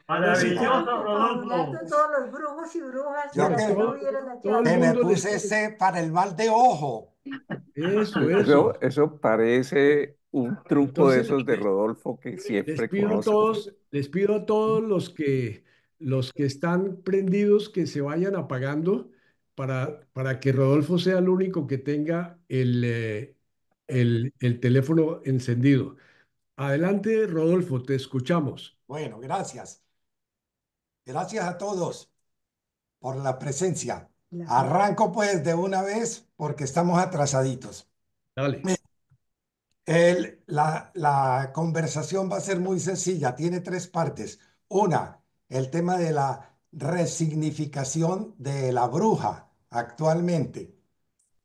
Entonces, Maravilloso, Estábamos Rodolfo. confabulando todos los brujos y brujas yo para que, que no Todo, hubiera la todo el que chance. me mundo puse ese para el mal de ojo. eso, eso. Eso parece un truco de Entonces, esos de Rodolfo que siempre conoce. les pido a todos los que están prendidos que se vayan apagando para que Rodolfo sea el único que tenga el teléfono encendido. Adelante, Rodolfo, te escuchamos. Bueno, gracias. Gracias a todos por la presencia. Claro. Arranco pues de una vez porque estamos atrasaditos. Dale. La conversación va a ser muy sencilla, tiene tres partes. Una, el tema de la resignificación de la bruja actualmente.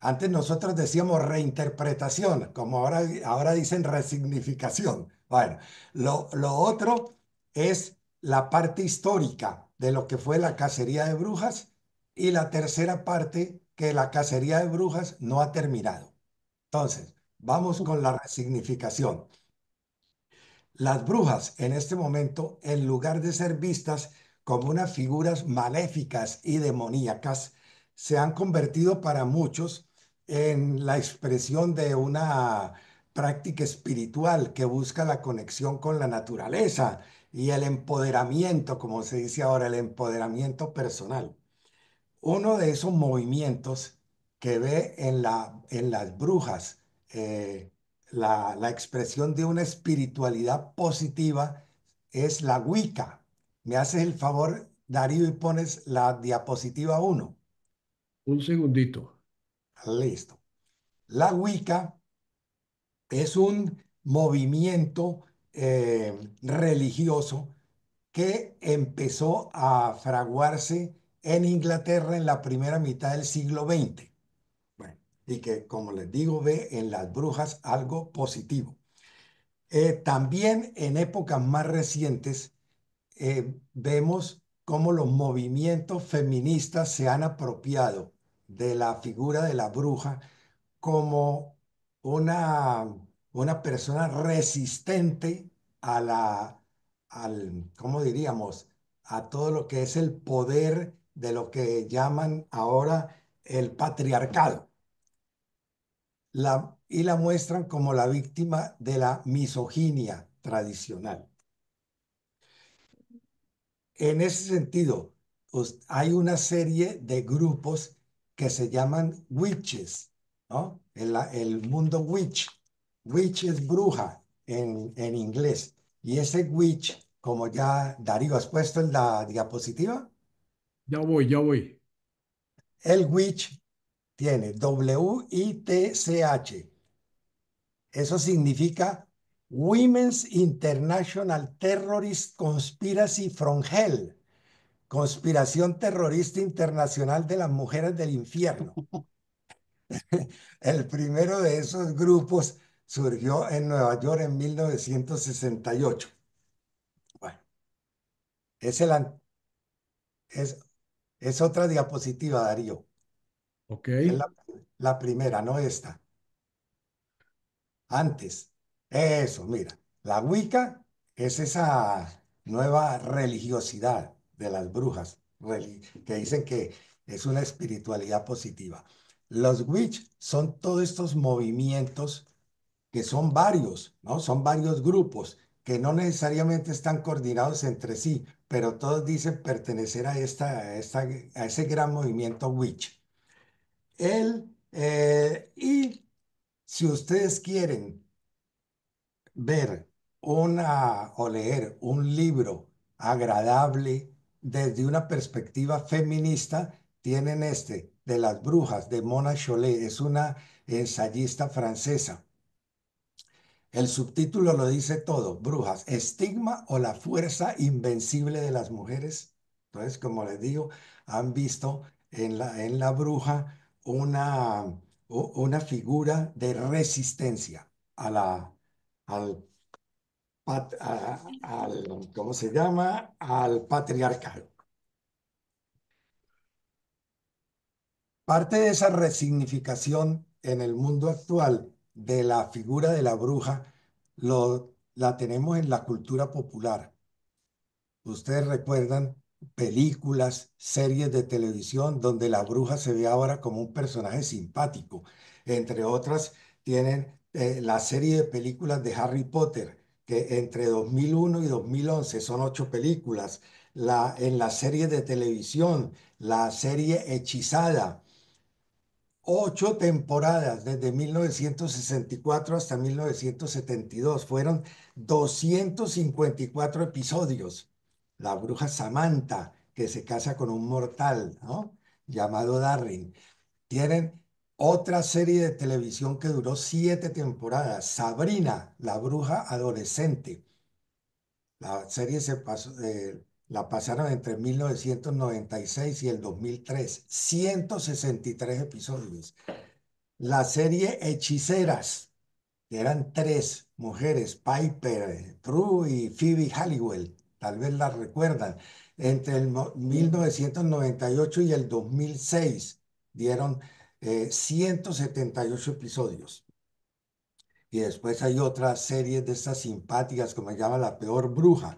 Antes nosotros decíamos reinterpretación, como ahora dicen resignificación. Bueno, lo otro es la parte histórica de lo que fue la cacería de brujas y la tercera parte, que la cacería de brujas no ha terminado. Entonces, vamos con la resignificación. Las brujas en este momento, en lugar de ser vistas como unas figuras maléficas y demoníacas, se han convertido para muchos en la expresión de una práctica espiritual que busca la conexión con la naturaleza y el empoderamiento, como se dice ahora, el empoderamiento personal. Uno de esos movimientos que ve en las brujas eh, la expresión de una espiritualidad positiva es la Wicca. ¿Me haces el favor, Darío, y pones la diapositiva uno? Un segundito. Listo. La Wicca es un movimiento religioso que empezó a fraguarse en Inglaterra en la primera mitad del siglo XX. Bueno, y que, como les digo, ve en las brujas algo positivo. También en épocas más recientes vemos cómo los movimientos feministas se han apropiado de la figura de la bruja como una, una persona resistente a ¿cómo diríamos? A todo lo que es el poder de lo que llaman ahora el patriarcado. Y la muestran como la víctima de la misoginia tradicional. En ese sentido, hay una serie de grupos que se llaman witches, ¿no? El mundo witch. Witch es bruja en inglés. Y ese witch, como ya Darío has puesto en la diapositiva, Ya voy, ya voy. el witch tiene WITCH. Eso significa Women's International Terrorist Conspiracy from Hell. Conspiración terrorista internacional de las mujeres del infierno. El primero de esos grupos surgió en Nueva York en 1968. Bueno, es, el, an- es, es otra diapositiva, Darío. Ok. Es la primera, no esta. Antes. Eso, mira. La Wicca es esa nueva religiosidad de las brujas, que dicen que es una espiritualidad positiva. Los witch son todos estos movimientos que son varios, ¿no? Son varios grupos que no necesariamente están coordinados entre sí, pero todos dicen pertenecer a ese gran movimiento witch. Y si ustedes quieren ver o leer un libro agradable desde una perspectiva feminista, tienen este, de las brujas, de Mona Chollet, es una ensayista francesa. El subtítulo lo dice todo, brujas, estigma o la fuerza invencible de las mujeres. Entonces, como les digo, han visto en la bruja una figura de resistencia a al ¿cómo se llama? Al patriarcado. Parte de esa resignificación en el mundo actual de la figura de la bruja la tenemos en la cultura popular. ustedes recuerdan películas, series de televisión donde la bruja se ve ahora como un personaje simpático. Entre otras, tienen la serie de películas de Harry Potter, que entre 2001 y 2011 son 8 películas. En la serie de televisión, la serie Hechizada, 8 temporadas, desde 1964 hasta 1972. Fueron 254 episodios. La bruja Samantha, que se casa con un mortal, ¿no? Llamado Darren. Tienen otra serie de televisión que duró 7 temporadas, Sabrina, la bruja adolescente. La serie la pasaron entre 1996 y el 2003. 163 episodios. La serie Hechiceras, que eran 3 mujeres, Piper, Prue y Phoebe Halliwell, tal vez las recuerdan. Entre el 1998 y el 2006 dieron 178 episodios. Y después hay otras series de estas simpáticas, como se llama La Peor Bruja.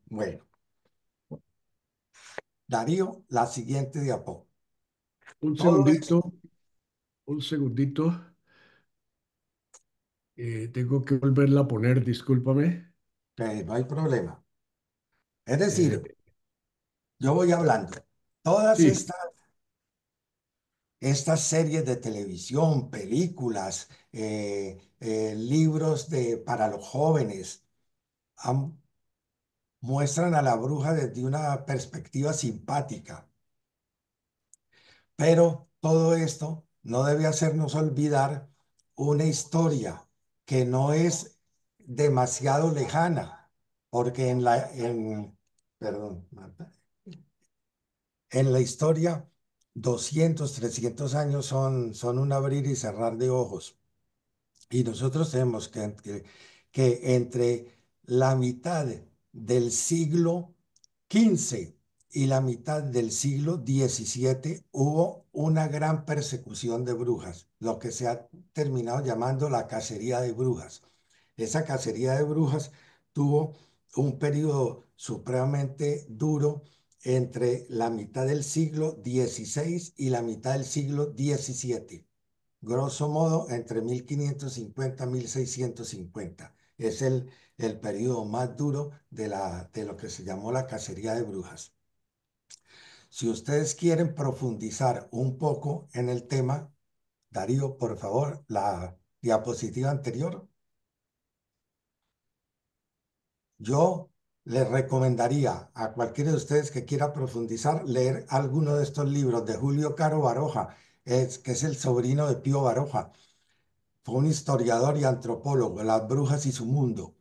Bueno, Darío, la siguiente diapo. Un Todo esto, segundito, un segundito. Tengo que volverla a poner, discúlpame. no hay problema. Es Eh, decir, yo voy hablando. Todas sí, estas series de televisión, películas, libros para los jóvenes, am- muestran a la bruja desde una perspectiva simpática. Pero todo esto no debe hacernos olvidar una historia que no es demasiado lejana, porque perdón, Marta, en la historia 200, 300 años son un abrir y cerrar de ojos. Y nosotros tenemos que entre la mitad del siglo XV y la mitad del siglo XVII hubo una gran persecución de brujas, lo que se ha terminado llamando la cacería de brujas. Esa cacería de brujas tuvo un periodo supremamente duro entre la mitad del siglo XVI y la mitad del siglo XVII. Grosso modo, entre 1550 y 1650. Es el periodo más duro de lo que se llamó la cacería de brujas. Si ustedes quieren profundizar un poco en el tema, Darío, por favor, la diapositiva anterior. Yo les recomendaría a cualquiera de ustedes que quiera profundizar leer alguno de estos libros de Julio Caro Baroja, que es el sobrino de Pío Baroja. Fue un historiador y antropólogo, Las brujas y su mundo.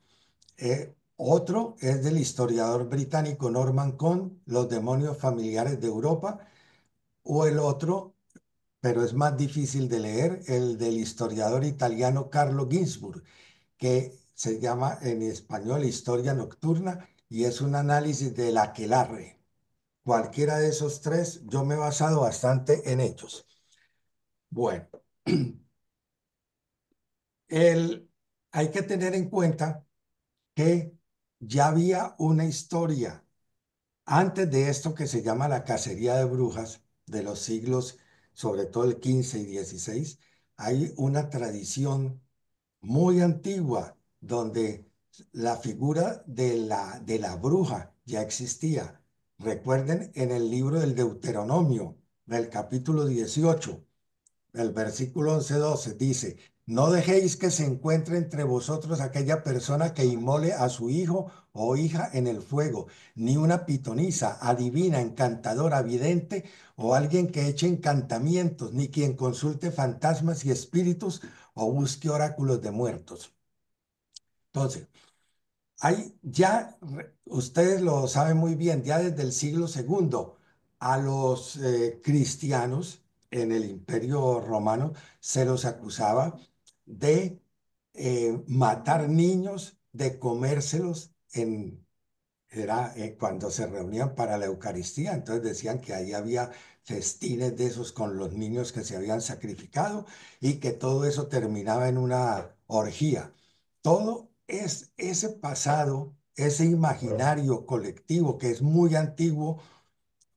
Otro es del historiador británico Norman Cohn, Los demonios familiares de Europa, o el otro, pero es más difícil de leer, el del historiador italiano Carlo Ginzburg, que se llama en español Historia Nocturna y es un análisis del aquelarre. Cualquiera de esos tres, yo me he basado bastante en ellos. Bueno, hay que tener en cuenta que ya había una historia antes de esto que se llama la cacería de brujas de los siglos, sobre todo el XV y XVI. Hay una tradición muy antigua donde la figura de la bruja ya existía. Recuerden en el libro del Deuteronomio, del capítulo 18. El versículo 11-12 dice, no dejéis que se encuentre entre vosotros aquella persona que inmole a su hijo o hija en el fuego, ni una pitonisa, adivina, encantadora, vidente o alguien que eche encantamientos, ni quien consulte fantasmas y espíritus o busque oráculos de muertos. Entonces, ustedes lo saben muy bien, ya desde el siglo segundo a los cristianos en el Imperio Romano se los acusaba de matar niños, de comérselos era cuando se reunían para la Eucaristía. Entonces decían que ahí había festines de esos con los niños que se habían sacrificado y que todo eso terminaba en una orgía. Todo ese pasado ese imaginario colectivo que es muy antiguo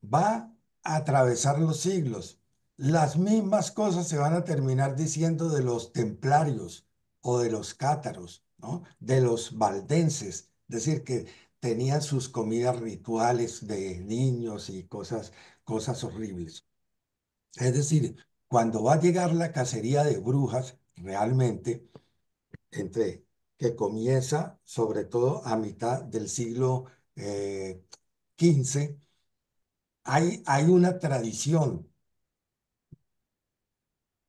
va a atravesar los siglos. Las mismas cosas se van a terminar diciendo de los templarios o de los cátaros, ¿no? De los valdenses, es decir, que tenían sus comidas rituales de niños y cosas horribles. Es decir, cuando va a llegar la cacería de brujas, realmente, entre que comienza sobre todo a mitad del siglo XV, hay una tradición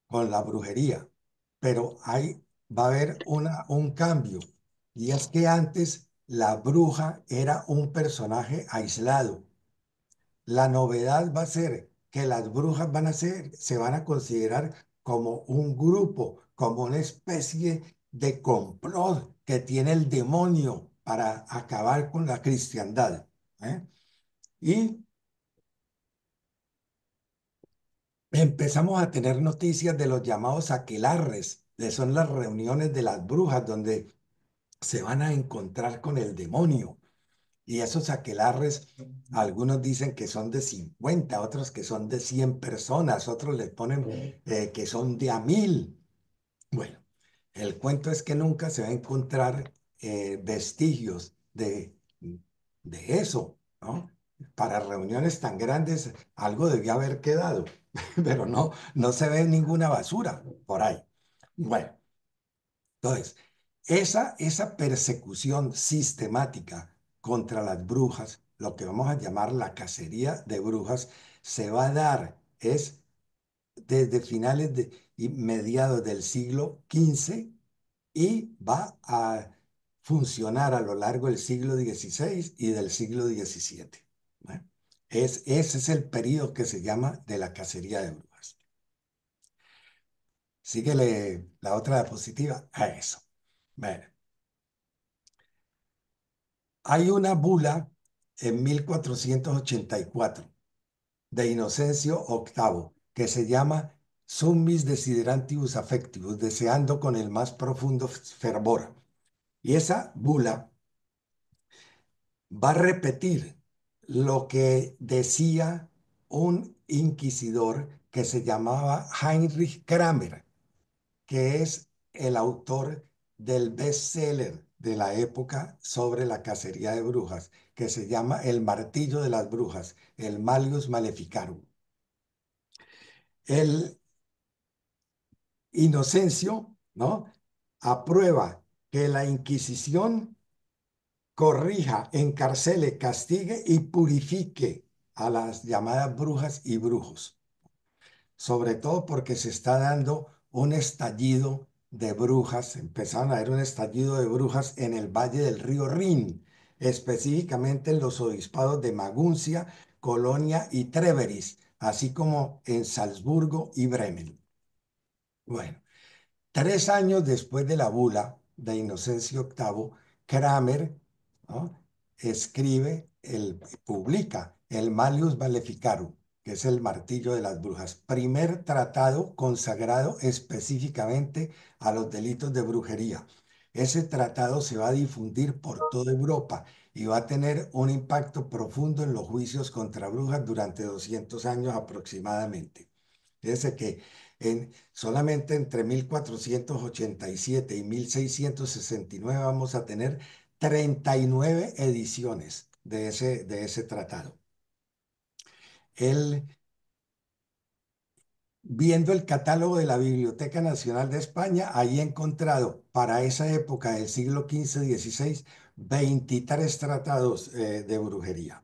con la brujería, pero va a haber un cambio, y es que antes la bruja era un personaje aislado. La novedad va a ser que las brujas se van a considerar como un grupo, como una especie de complot que tiene el demonio para acabar con la cristiandad, ¿eh? Y empezamos a tener noticias de los llamados aquelarres, que son las reuniones de las brujas donde se van a encontrar con el demonio. Y esos aquelarres, algunos dicen que son de 50, otros que son de 100 personas, otros les ponen que son de a 1000. Bueno, el cuento es que nunca se va a encontrar vestigios de eso, ¿no? Para reuniones tan grandes, algo debía haber quedado, pero no se ve ninguna basura por ahí. Bueno, entonces, esa persecución sistemática contra las brujas, lo que vamos a llamar la cacería de brujas, se va a dar es desde finales y mediados del siglo XV y va a funcionar a lo largo del siglo XVI y del siglo XVII. ¿Bueno? Ese es el periodo que se llama de la cacería de brujas. Síguele la otra diapositiva a eso. Bueno, hay una bula en 1484 de Inocencio VIII que se llama Summis Desiderantibus Affectibus, deseando con el más profundo fervor. Y esa bula va a repetir lo que decía un inquisidor que se llamaba Heinrich Kramer, que es el autor del bestseller de la época sobre la cacería de brujas, que se llama El martillo de las brujas, el Malleus Maleficarum. El Inocencio, ¿no?, aprueba que la Inquisición corrija, encarcele, castigue y purifique a las llamadas brujas y brujos, sobre todo porque se está dando un estallido de brujas, empezaron a haber un estallido de brujas en el valle del río Rin, específicamente en los obispados de Maguncia, Colonia y Treveris, así como en Salzburgo y Bremen. Bueno, 3 años después de la bula de Inocencio VIII, Kramer, ¿no?, publica el Malleus Maleficarum, que es el martillo de las brujas, primer tratado consagrado específicamente a los delitos de brujería. Ese tratado se va a difundir por toda Europa y va a tener un impacto profundo en los juicios contra brujas durante 200 años aproximadamente. Fíjense que solamente entre 1487 y 1669 vamos a tener 39 ediciones de ese tratado. Él, viendo el catálogo de la Biblioteca Nacional de España, ahí he encontrado para esa época del siglo XV-XVI 23 tratados de brujería.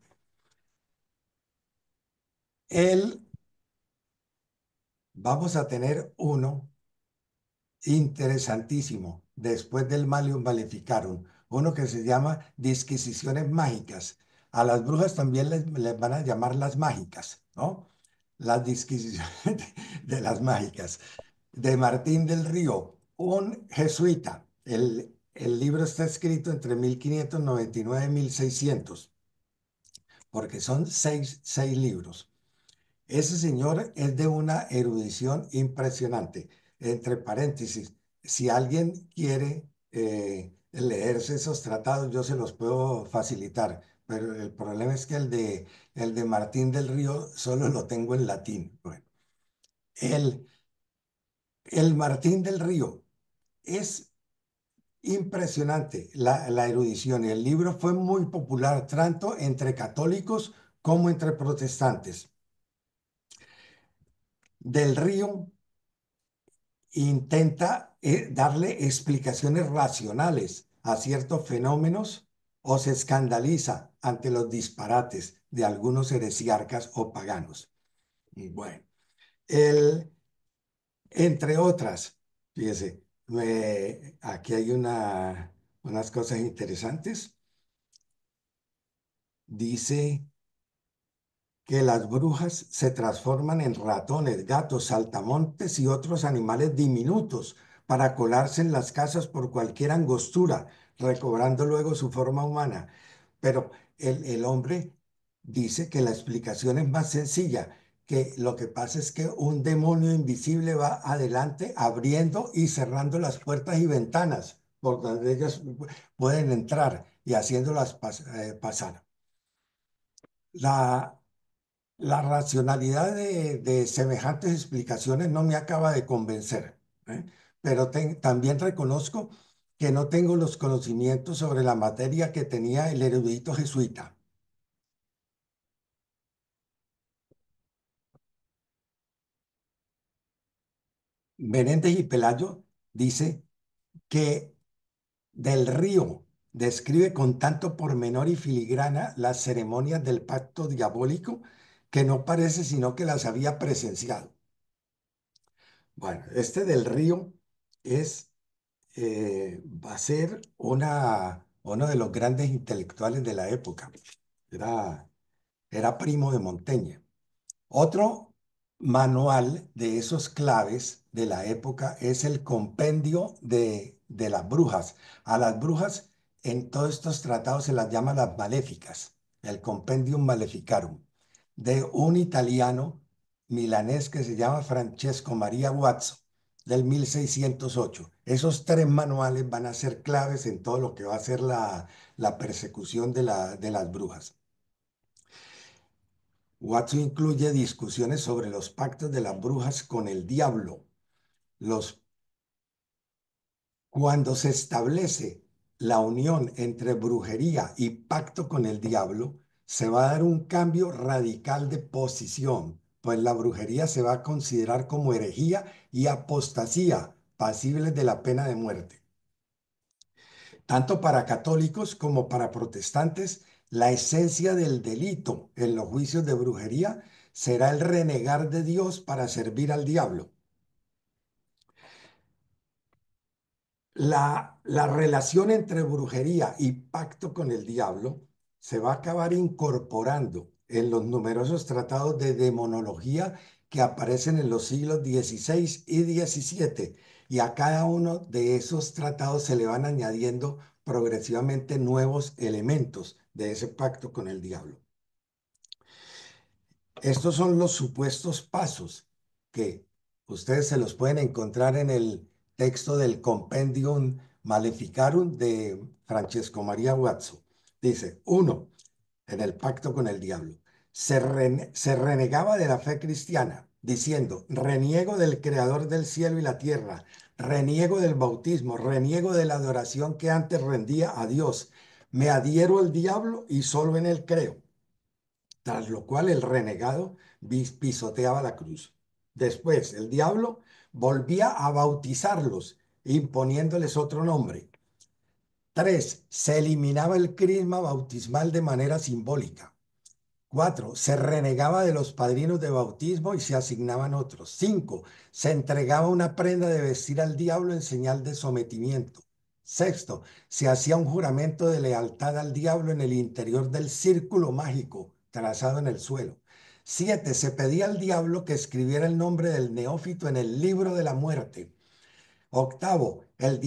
Vamos a tener uno interesantísimo, después del Malleus Maleficarum, uno que se llama Disquisiciones Mágicas. A las brujas también les van a llamar las mágicas, ¿no? Las disquisiciones de las mágicas, de Martín del Río, un jesuita. El libro está escrito entre 1599 y 1600, porque son seis libros. Ese señor es de una erudición impresionante. Entre paréntesis, si alguien quiere leerse esos tratados, yo se los puedo facilitar, pero el problema es que el de Martín del Río solo lo tengo en latín. Bueno, el, el Martín del Río es impresionante la erudición y el libro fue muy popular tanto entre católicos como entre protestantes. Del Río intenta darle explicaciones racionales a ciertos fenómenos o se escandaliza ante los disparates de algunos heresiarcas o paganos. Y bueno, el, entre otras, fíjese, aquí hay unas cosas interesantes. Dice que las brujas se transforman en ratones, gatos, saltamontes y otros animales diminutos para colarse en las casas por cualquier angostura, recobrando luego su forma humana. Pero el hombre dice que la explicación es más sencilla, que lo que pasa es que un demonio invisible va adelante abriendo y cerrando las puertas y ventanas por donde ellas pueden entrar y haciéndolas pasar. La, la racionalidad de semejantes explicaciones no me acaba de convencer, ¿eh? Pero también reconozco que no tengo los conocimientos sobre la materia que tenía el erudito jesuita. Menéndez y Pelayo dice que Del Río describe con tanto pormenor y filigrana las ceremonias del pacto diabólico que no parece sino que las había presenciado. Bueno, este Del Río va a ser uno de los grandes intelectuales de la época. Era, era primo de Montaigne. Otro manual de esos claves de la época es el compendio de las brujas. A las brujas en todos estos tratados se las llama las maléficas, el Compendium Maleficarum, de un italiano milanés que se llama Francesco Maria Guazzo, del 1608. Esos tres manuales van a ser claves en todo lo que va a ser la persecución de las brujas. Watson incluye discusiones sobre los pactos de las brujas con el diablo. Cuando se establece la unión entre brujería y pacto con el diablo, se va a dar un cambio radical de posición, pues la brujería se va a considerar como herejía y apostasía, pasibles de la pena de muerte. Tanto para católicos como para protestantes, la esencia del delito en los juicios de brujería será el renegar de Dios para servir al diablo. La relación entre brujería y pacto con el diablo se va a acabar incorporando en los numerosos tratados de demonología que aparecen en los siglos XVI y XVII, y a cada uno de esos tratados se le van añadiendo progresivamente nuevos elementos de ese pacto con el diablo. Estos son los supuestos pasos que ustedes se los pueden encontrar en el texto del Compendium Maleficarum de Francesco Maria Guazzo. Dice, 1, en el pacto con el diablo, se renegaba de la fe cristiana, diciendo, reniego del Creador del cielo y la tierra, reniego del bautismo, reniego de la adoración que antes rendía a Dios, me adhiero al diablo y solo en él creo. Tras lo cual el renegado pisoteaba la cruz. Después, el diablo volvía a bautizarlos, imponiéndoles otro nombre. 3, se eliminaba el crisma bautismal de manera simbólica. 4, se renegaba de los padrinos de bautismo y se asignaban otros. 5, se entregaba una prenda de vestir al diablo en señal de sometimiento. 6, se hacía un juramento de lealtad al diablo en el interior del círculo mágico trazado en el suelo. 7, se pedía al diablo que escribiera el nombre del neófito en el libro de la muerte. 8, el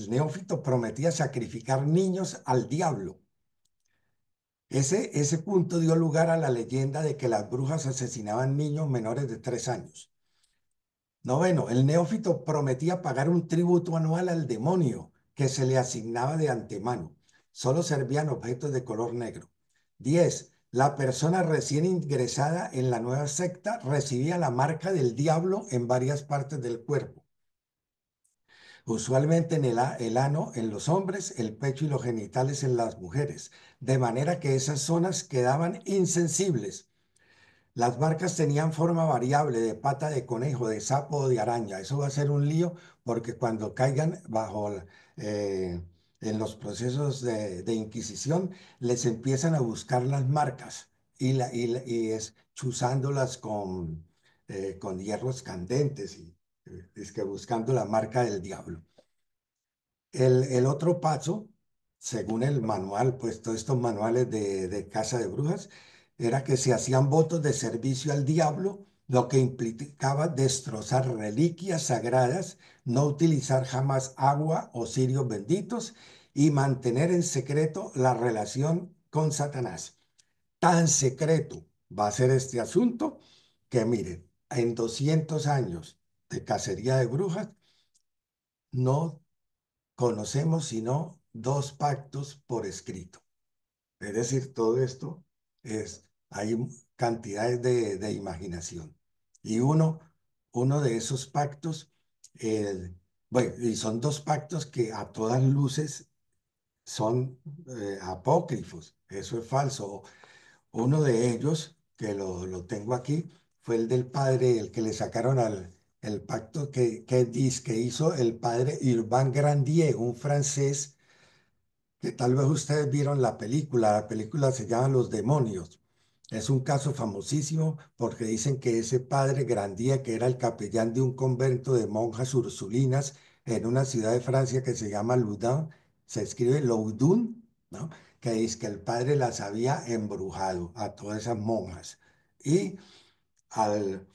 neófito prometía sacrificar niños al diablo. Ese punto dio lugar a la leyenda de que las brujas asesinaban niños menores de 3 años. 9, el neófito prometía pagar un tributo anual al demonio que se le asignaba de antemano. Solo servían objetos de color negro. 10. La persona recién ingresada en la nueva secta recibía la marca del diablo en varias partes del cuerpo, usualmente en el ano en los hombres, el pecho y los genitales en las mujeres, de manera que esas zonas quedaban insensibles. Las marcas tenían forma variable de pata de conejo, de sapo o de araña. Eso va a ser un lío porque cuando caigan eh, en los procesos de inquisición, les empiezan a buscar las marcas y es chuzándolas con hierros candentes y es que buscando la marca del diablo. El otro paso, según el manual, pues todos estos manuales de casa de brujas, era que se hacían votos de servicio al diablo, lo que implicaba destrozar reliquias sagradas, no utilizar jamás agua o cirios benditos y mantener en secreto la relación con Satanás. Tan secreto va a ser este asunto que, miren, en 200 años de cacería de brujas, no conocemos sino dos pactos por escrito. Es decir, todo esto hay cantidades de imaginación. Y uno de esos pactos, bueno, y son dos pactos que a todas luces son apócrifos, eso es falso. Uno de ellos, que lo tengo aquí, fue el del padre, el que le sacaron el pacto que hizo el padre Urbain Grandier, un francés que tal vez ustedes vieron la película se llama Los Demonios. Es un caso famosísimo porque dicen que ese padre Grandier, que era el capellán de un convento de monjas ursulinas en una ciudad de Francia que se llama Loudun, se escribe Loudun, ¿no? Que dice que el padre las había embrujado a todas esas monjas. Y al,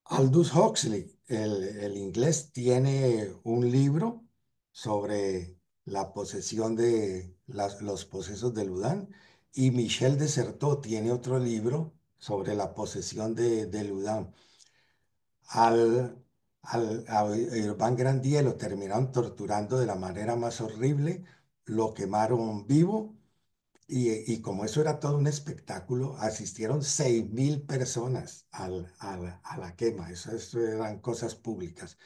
Aldous Huxley, el inglés, tiene un libro sobre la posesión de los posesos de Ludán y Michel de Certeau tiene otro libro sobre la posesión de Ludán. A Urbain Grandier lo terminaron torturando de la manera más horrible, lo quemaron vivo y como eso era todo un espectáculo, asistieron 6.000 personas a la quema. Eso eran cosas públicas.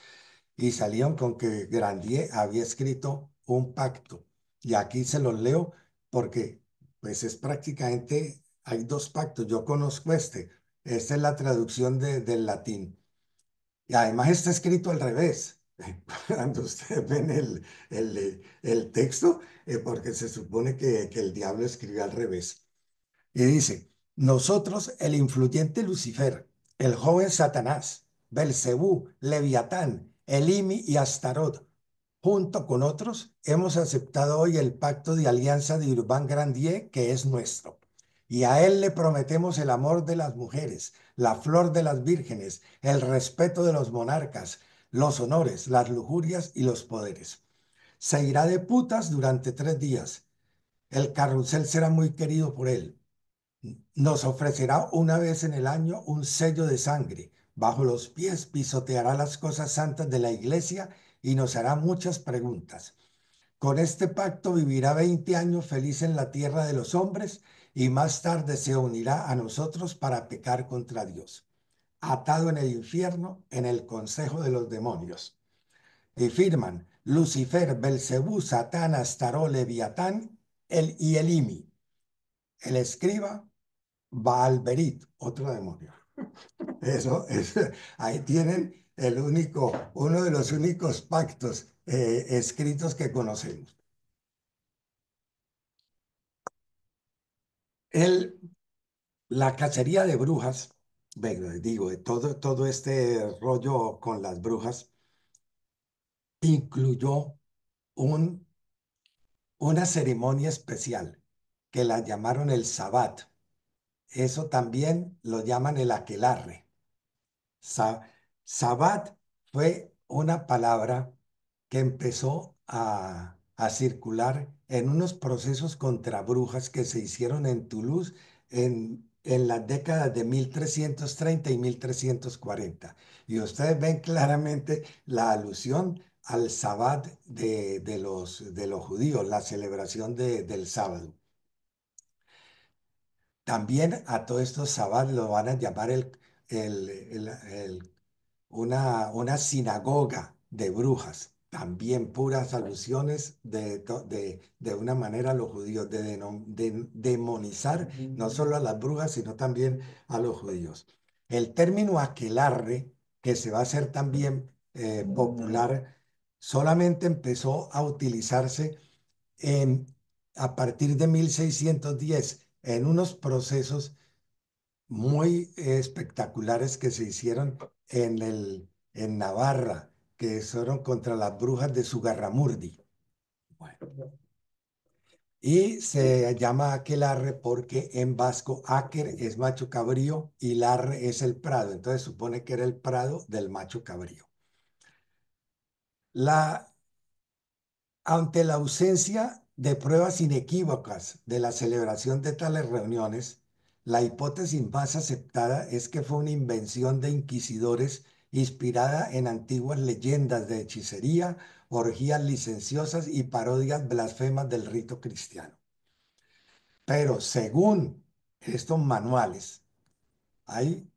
Y salieron con que Grandier había escrito un pacto. Y aquí se los leo porque pues es prácticamente, hay dos pactos. Yo conozco este. Esta es la traducción del latín. Y además está escrito al revés. Cuando ustedes ven el texto, porque se supone que el diablo escribió al revés. Y dice, nosotros, el influyente Lucifer, el joven Satanás, Belcebú, Leviatán, Elimi y Astarot, junto con otros, hemos aceptado hoy el pacto de alianza de Urbain Grandier, que es nuestro. Y a él le prometemos el amor de las mujeres, la flor de las vírgenes, el respeto de los monarcas, los honores, las lujurias y los poderes. Se irá de putas durante 3 días. El carrusel será muy querido por él. Nos ofrecerá una vez en el año un sello de sangre. Bajo los pies pisoteará las cosas santas de la iglesia y nos hará muchas preguntas. Con este pacto vivirá 20 años feliz en la tierra de los hombres y más tarde se unirá a nosotros para pecar contra Dios. Atado en el infierno, en el consejo de los demonios. Y firman Lucifer, Belcebú, Satán, Astaró, Leviatán y Elimi. El escriba Baalberit, otro demonio. Ahí tienen uno de los únicos pactos escritos que conocemos. El, la cacería de brujas, bueno, digo, todo este rollo con las brujas incluyó un, una ceremonia especial que la llamaron el Sabbat. Eso también lo llaman el aquelarre. Sa- Sabbat fue una palabra que empezó a circular en unos procesos contra brujas que se hicieron en Toulouse en las décadas de 1330 y 1340. Y ustedes ven claramente la alusión al Sabbat de los judíos, la celebración del sábado. También a todos estos Sabbat lo van a llamar el, el- el- una sinagoga de brujas. También puras alusiones de una manera a los judíos, de demonizar no solo a las brujas, sino también a los judíos. El término aquelarre, que se va a hacer también popular, solamente empezó a utilizarse en, a partir de 1610 en unos procesos muy espectaculares que se hicieron en Navarra, que fueron contra las brujas de Zugarramurdi. Bueno, y se llama aquelarre porque en vasco áquer es macho cabrío y larre es el prado. Entonces supone que era el prado del macho cabrío. La Ante la ausencia de pruebas inequívocas de la celebración de tales reuniones, la hipótesis más aceptada es que fue una invención de inquisidores inspirada en antiguas leyendas de hechicería, orgías licenciosas y parodias blasfemas del rito cristiano. Pero según estos manuales, hay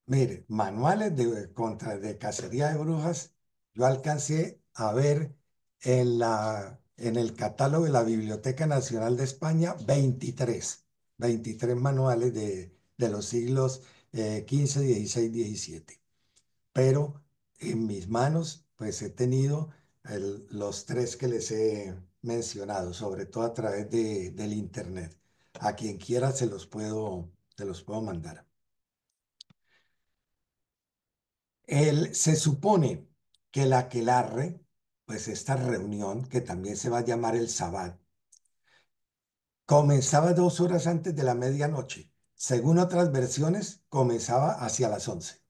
mire, manuales de cacería de brujas, yo alcancé a ver en el catálogo de la Biblioteca Nacional de España 23 manuales de los siglos XV, XVI, XVII. Pero en mis manos, pues he tenido los tres que les he mencionado, sobre todo a través del Internet. A quien quiera se los puedo mandar. Se supone que el aquelarre, pues esta reunión, que también se va a llamar el Sabbat, comenzaba 2 horas antes de la medianoche. Según otras versiones, comenzaba hacia las 11.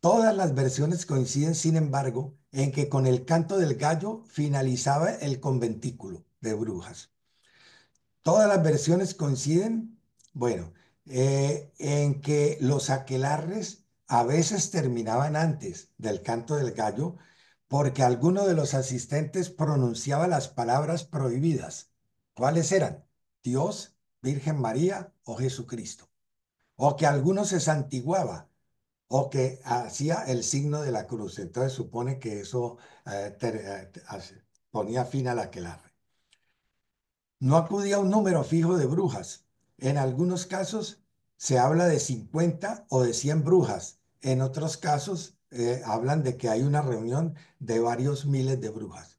Todas las versiones coinciden, sin embargo, en que con el canto del gallo finalizaba el conventículo de brujas. Todas las versiones coinciden, bueno, en que los aquelarres a veces terminaban antes del canto del gallo porque alguno de los asistentes pronunciaba las palabras prohibidas. ¿Cuáles eran? Dios, Virgen María o Jesucristo. O que alguno se santiguaba o que hacía el signo de la cruz. Entonces supone que eso ponía fin al aquelarre. No acudía a un número fijo de brujas. En algunos casos se habla de 50 o de 100 brujas. En otros casos hablan de que hay una reunión de varios miles de brujas.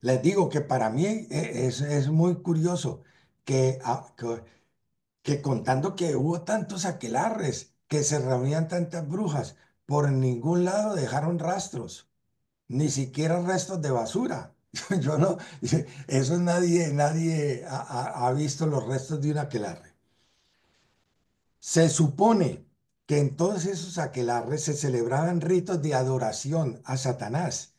Les digo que para mí es muy curioso que contando que hubo tantos aquelarres, que se reunían tantas brujas, por ningún lado dejaron rastros, ni siquiera restos de basura. Yo no, eso nadie ha visto los restos de un aquelarre. Se supone que en todos esos aquelarres se celebraban ritos de adoración a Satanás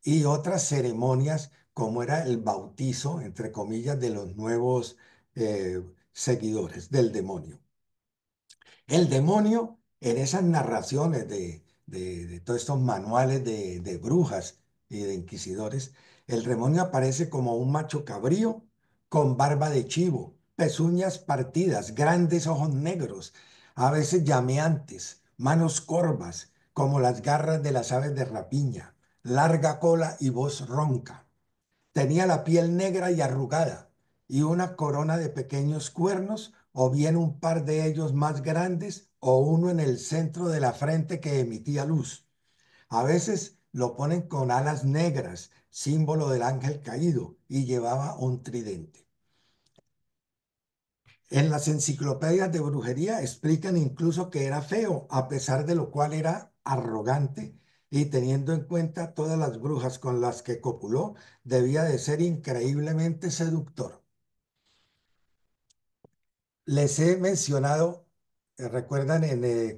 y otras ceremonias como era el bautizo, entre comillas, de los nuevos seguidores del demonio. El demonio, en esas narraciones de todos estos manuales de brujas y de inquisidores, el demonio aparece como un macho cabrío con barba de chivo, pezuñas partidas, grandes ojos negros, a veces llameantes, manos corvas, como las garras de las aves de rapiña, larga cola y voz ronca. Tenía la piel negra y arrugada y una corona de pequeños cuernos, o bien un par de ellos más grandes, o uno en el centro de la frente que emitía luz. A veces lo ponen con alas negras, símbolo del ángel caído, y llevaba un tridente. En las enciclopedias de brujería explican incluso que era feo, a pesar de lo cual era arrogante y teniendo en cuenta todas las brujas con las que copuló, debía de ser increíblemente seductor. Les he mencionado, recuerdan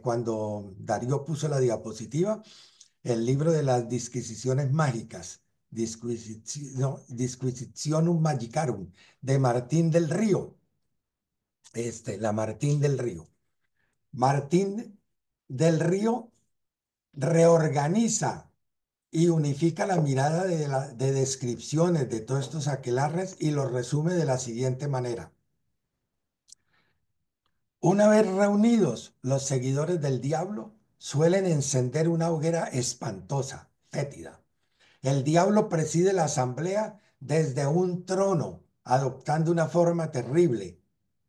cuando Darío puso la diapositiva, el libro de las disquisiciones mágicas, Disquisitionum Magicarum, de Martín del Río, la Martín del Río. Martín del Río reorganiza y unifica la mirada de descripciones de todos estos aquelarres y los resume de la siguiente manera. Una vez reunidos, los seguidores del diablo suelen encender una hoguera espantosa, fétida. El diablo preside la asamblea desde un trono, adoptando una forma terrible,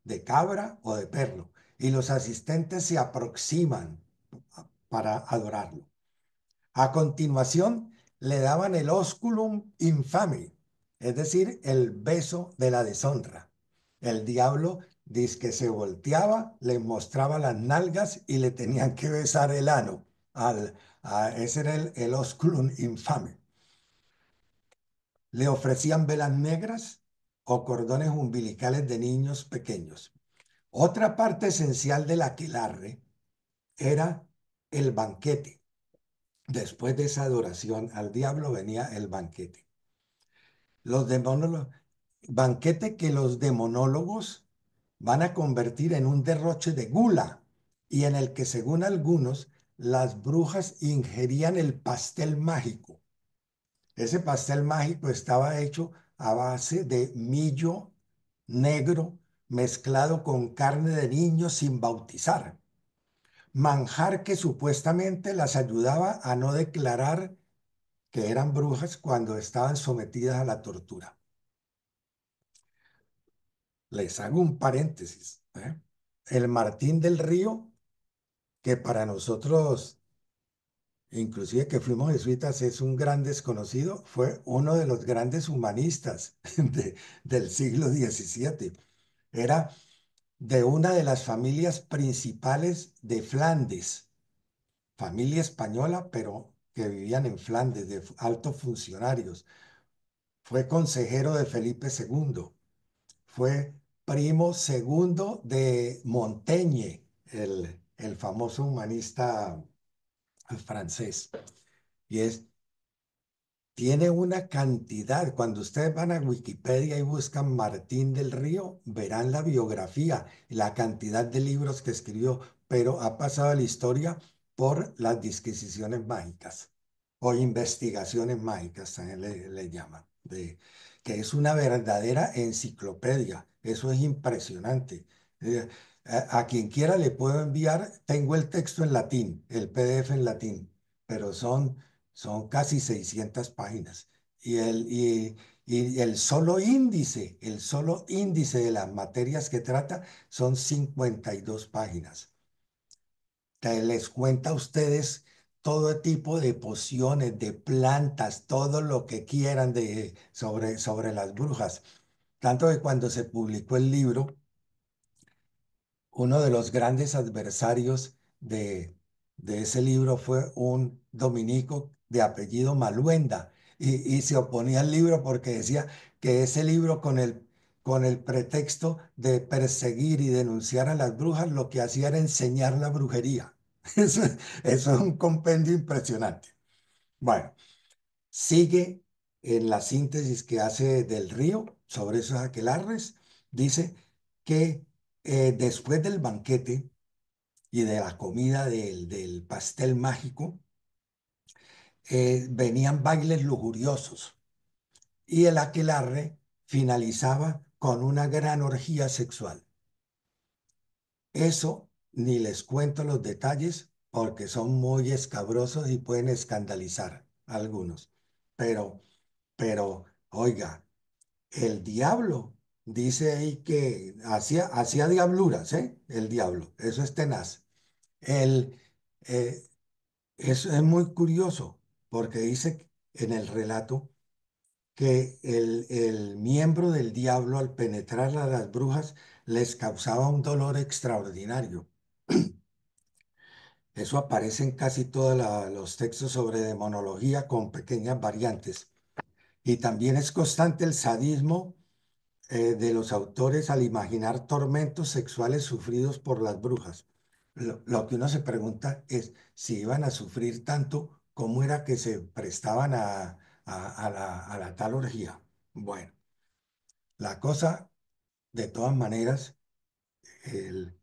de cabra o de perro, y los asistentes se aproximan para adorarlo. A continuación, le daban el osculum infame, es decir, el beso de la deshonra. El diablo dice que se volteaba, le mostraba las nalgas y le tenían que besar el ano. Ese era el osculum infame. Le ofrecían velas negras o cordones umbilicales de niños pequeños. Otra parte esencial del aquelarre era el banquete. Después de esa adoración al diablo venía el banquete. Los demonólogos, banquete que los demonólogos van a convertir en un derroche de gula y en el que, según algunos, las brujas ingerían el pastel mágico. Ese pastel mágico estaba hecho a base de millo negro mezclado con carne de niño sin bautizar. Manjar que supuestamente las ayudaba a no declarar que eran brujas cuando estaban sometidas a la tortura. Les hago un paréntesis, ¿eh? El Martín del Río, que para nosotros, inclusive que fuimos jesuitas, es un gran desconocido, fue uno de los grandes humanistas del siglo XVII. Era de una de las familias principales de Flandes, familia española, pero que vivían en Flandes, de altos funcionarios. Fue consejero de Felipe II, fue primo segundo de Montaigne, el famoso humanista francés. Y tiene una cantidad, cuando ustedes van a Wikipedia y buscan Martín del Río, verán la biografía, la cantidad de libros que escribió, pero ha pasado a la historia por las disquisiciones mágicas o investigaciones mágicas, también le llaman, que es una verdadera enciclopedia. Eso es impresionante. A quien quiera le puedo enviar, tengo el texto en latín, el PDF en latín, pero son casi 600 páginas. Y el solo índice de las materias que trata son 52 páginas. Que les cuenta a ustedes todo tipo de pociones, de plantas, todo lo que quieran sobre las brujas. Tanto que cuando se publicó el libro, uno de los grandes adversarios de ese libro fue un dominico de apellido Maluenda y se oponía al libro porque decía que ese libro con el pretexto de perseguir y denunciar a las brujas lo que hacía era enseñar la brujería. Eso es un compendio impresionante. Bueno, sigue en la síntesis que hace del Río sobre esos aquelarres, dice que después del banquete y de la comida del pastel mágico, venían bailes lujuriosos y el aquelarre finalizaba con una gran orgía sexual. Eso ni les cuento los detalles porque son muy escabrosos y pueden escandalizar a algunos. Pero, oiga, el diablo dice ahí que hacía diabluras, ¿eh? El diablo, eso es tenaz. El, eh, Eso es muy curioso porque dice en el relato que el miembro del diablo al penetrar a las brujas les causaba un dolor extraordinario. Eso aparece en casi todos los textos sobre demonología con pequeñas variantes. Y también es constante el sadismo de los autores al imaginar tormentos sexuales sufridos por las brujas. Lo que uno se pregunta es si iban a sufrir tanto, ¿cómo era que se prestaban a la tal orgía? Bueno, la cosa, de todas maneras, esto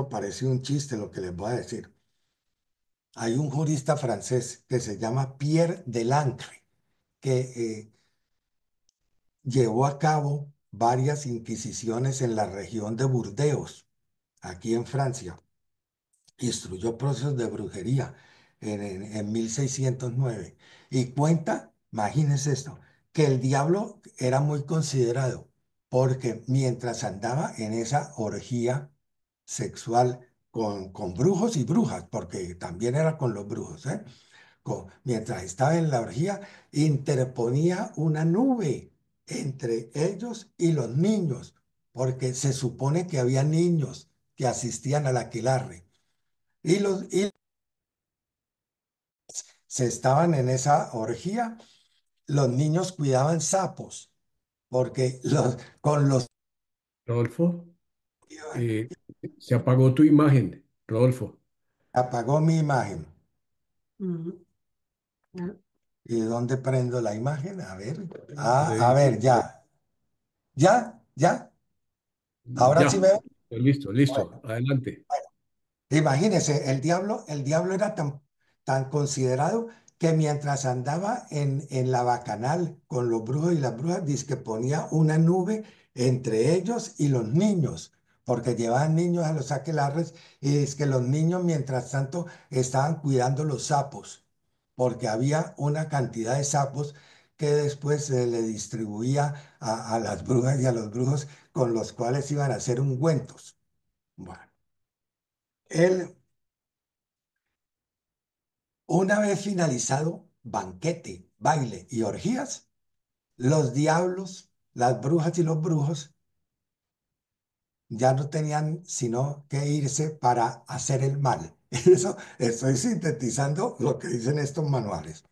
parece un chiste lo que les voy a decir. Hay un jurista francés que se llama Pierre Delancre, que llevó a cabo varias inquisiciones en la región de Burdeos, aquí en Francia. Instruyó procesos de brujería en 1609. Y cuenta, imagínense esto, que el diablo era muy considerado, porque mientras andaba en esa orgía sexual con brujos y brujas, porque también era con los brujos, ¿eh? Mientras estaba en la orgía, interponía una nube entre ellos y los niños, porque se supone que había niños que asistían al aquelarre. Y se estaban en esa orgía, los niños cuidaban sapos, porque con los Rodolfo, eh, se apagó tu imagen, Rodolfo. apagó mi imagen. Mm, no, ¿Y dónde prendo la imagen? A ver. A Revise. ver, ya. ¿Ya? ¿Ya? Ahora sí Ya, veo. listo, listo, Bueno. adelante. Imagínense, el diablo era tan considerado que mientras andaba en la bacanal con los brujos y las brujas, que ponía una nube entre ellos y los niños, porque llevaban niños a los aquelarres y que los niños mientras tanto estaban cuidando los sapos, porque había una cantidad de sapos que después se le distribuía a las brujas y a los brujos con los cuales iban a hacer ungüentos. Bueno, él una vez finalizado banquete, baile y orgías, los diablos, las brujas y los brujos ya no tenían sino que irse para hacer el mal. Eso estoy sintetizando lo que dicen estos manuales.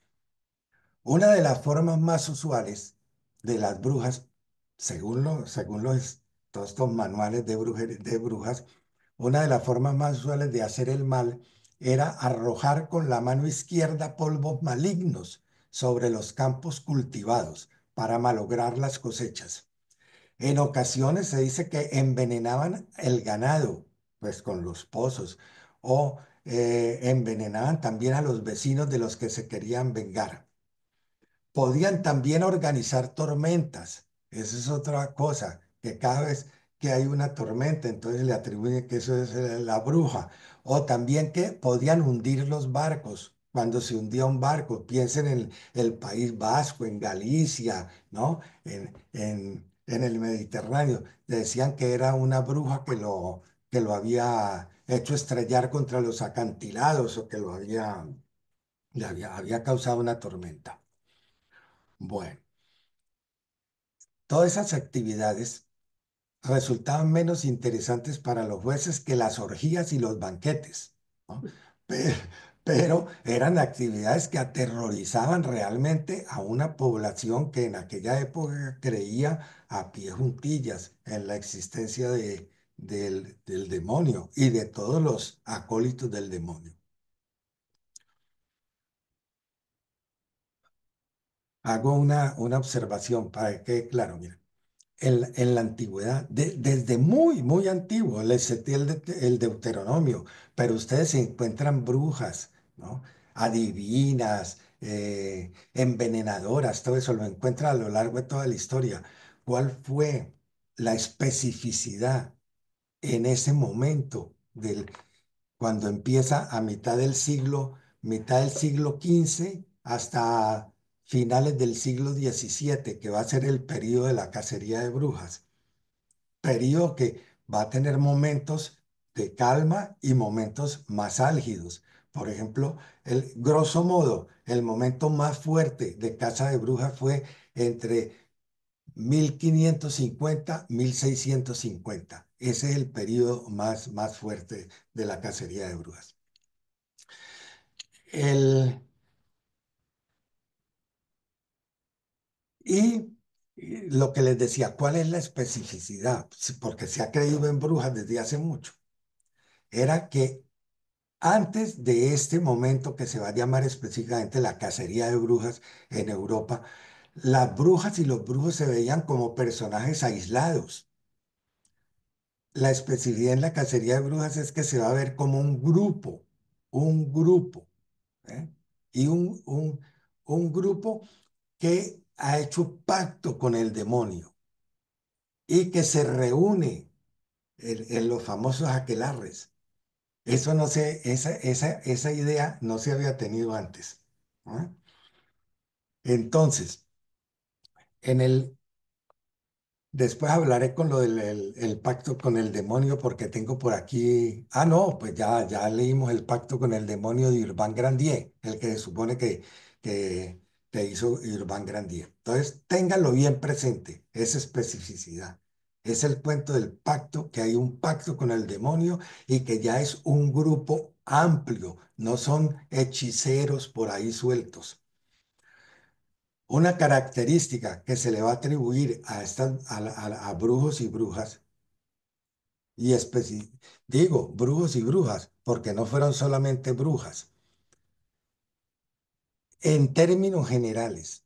Una de las formas más usuales de las brujas, según todos estos manuales de brujas, una de las formas más usuales de hacer el mal era arrojar con la mano izquierda polvos malignos sobre los campos cultivados para malograr las cosechas. En ocasiones se dice que envenenaban el ganado, pues con los pozos, o envenenaban también a los vecinos de los que se querían vengar. Podían también organizar tormentas. Esa es otra cosa, que cada vez que hay una tormenta, entonces le atribuyen que eso es la bruja. O también que podían hundir los barcos. Cuando se hundía un barco, piensen en el País Vasco, en Galicia, ¿no? En el Mediterráneo. Decían que era una bruja que lo había hecho estrellar contra los acantilados o que le había causado una tormenta. Bueno, todas esas actividades resultaban menos interesantes para los jueces que las orgías y los banquetes, ¿no? Pe- Pero, eran actividades que aterrorizaban realmente a una población que en aquella época creía a pie juntillas en la existencia del demonio y de todos los acólitos del demonio. Hago una observación para que, claro, mira. En la antigüedad, desde muy, muy antiguo, les cité el Deuteronomio, pero ustedes se encuentran brujas, ¿no? Adivinas, envenenadoras, todo eso lo encuentran a lo largo de toda la historia. ¿Cuál fue la especificidad en ese momento cuando empieza a mitad del siglo XV hasta finales del siglo XVII, que va a ser el periodo de la cacería de brujas? Periodo que va a tener momentos de calma y momentos más álgidos. Por ejemplo, grosso modo, el momento más fuerte de caza de brujas fue entre 1550 1650. Ese es el periodo más fuerte de la cacería de brujas. El, y lo que les decía, ¿cuál es la especificidad? Sí, porque se ha creído en brujas desde hace mucho. Era que antes de este momento que se va a llamar específicamente la cacería de brujas en Europa, las brujas y los brujos se veían como personajes aislados. La especialidad en la cacería de brujas es que se va a ver como un grupo, un grupo, ¿eh? Y un grupo que ha hecho pacto con el demonio y que se reúne en los famosos aquelarres. Eso no sé, esa idea no se había tenido antes. ¿Ah? Entonces, en el, después hablaré con lo del el pacto con el demonio porque tengo por aquí. Ah, no, pues ya leímos el pacto con el demonio de Urbain Grandier, el que se supone que, que hizo Urbain Grandier. Entonces, ténganlo bien presente, esa especificidad. Es el cuento del pacto, que hay un pacto con el demonio y que ya es un grupo amplio, no son hechiceros por ahí sueltos. Una característica que se le va a atribuir a brujos y brujas, y digo brujos y brujas, porque no fueron solamente brujas. En términos generales,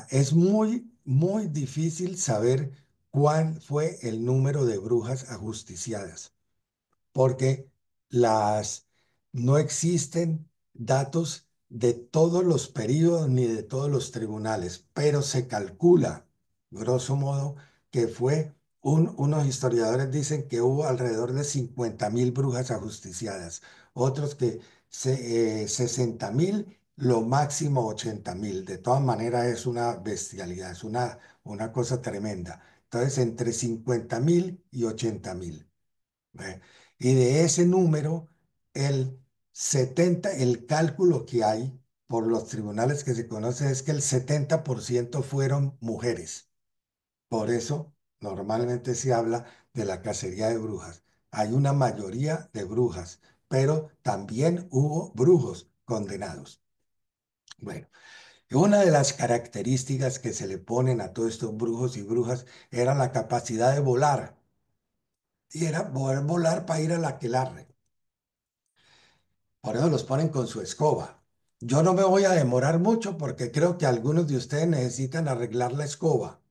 es muy difícil saber cuál fue el número de brujas ajusticiadas porque las, no existen datos de todos los periodos ni de todos los tribunales, pero se calcula, grosso modo, que fue, unos historiadores dicen que hubo alrededor de 50.000 brujas ajusticiadas, otros que 60.000, lo máximo 80.000. De todas maneras es una bestialidad, es una cosa tremenda. Entonces, entre 50.000 y 80.000. ¿Ve? Y de ese número, el cálculo que hay por los tribunales que se conoce es que el 70% fueron mujeres. Por eso, normalmente se habla de la cacería de brujas. Hay una mayoría de brujas, pero también hubo brujos condenados. Bueno, y una de las características que se le ponen a todos estos brujos y brujas era la capacidad de volar. Y era poder volar para ir a la aquelarre. Por eso los ponen con su escoba. Yo no me voy a demorar mucho porque creo que algunos de ustedes necesitan arreglar la escoba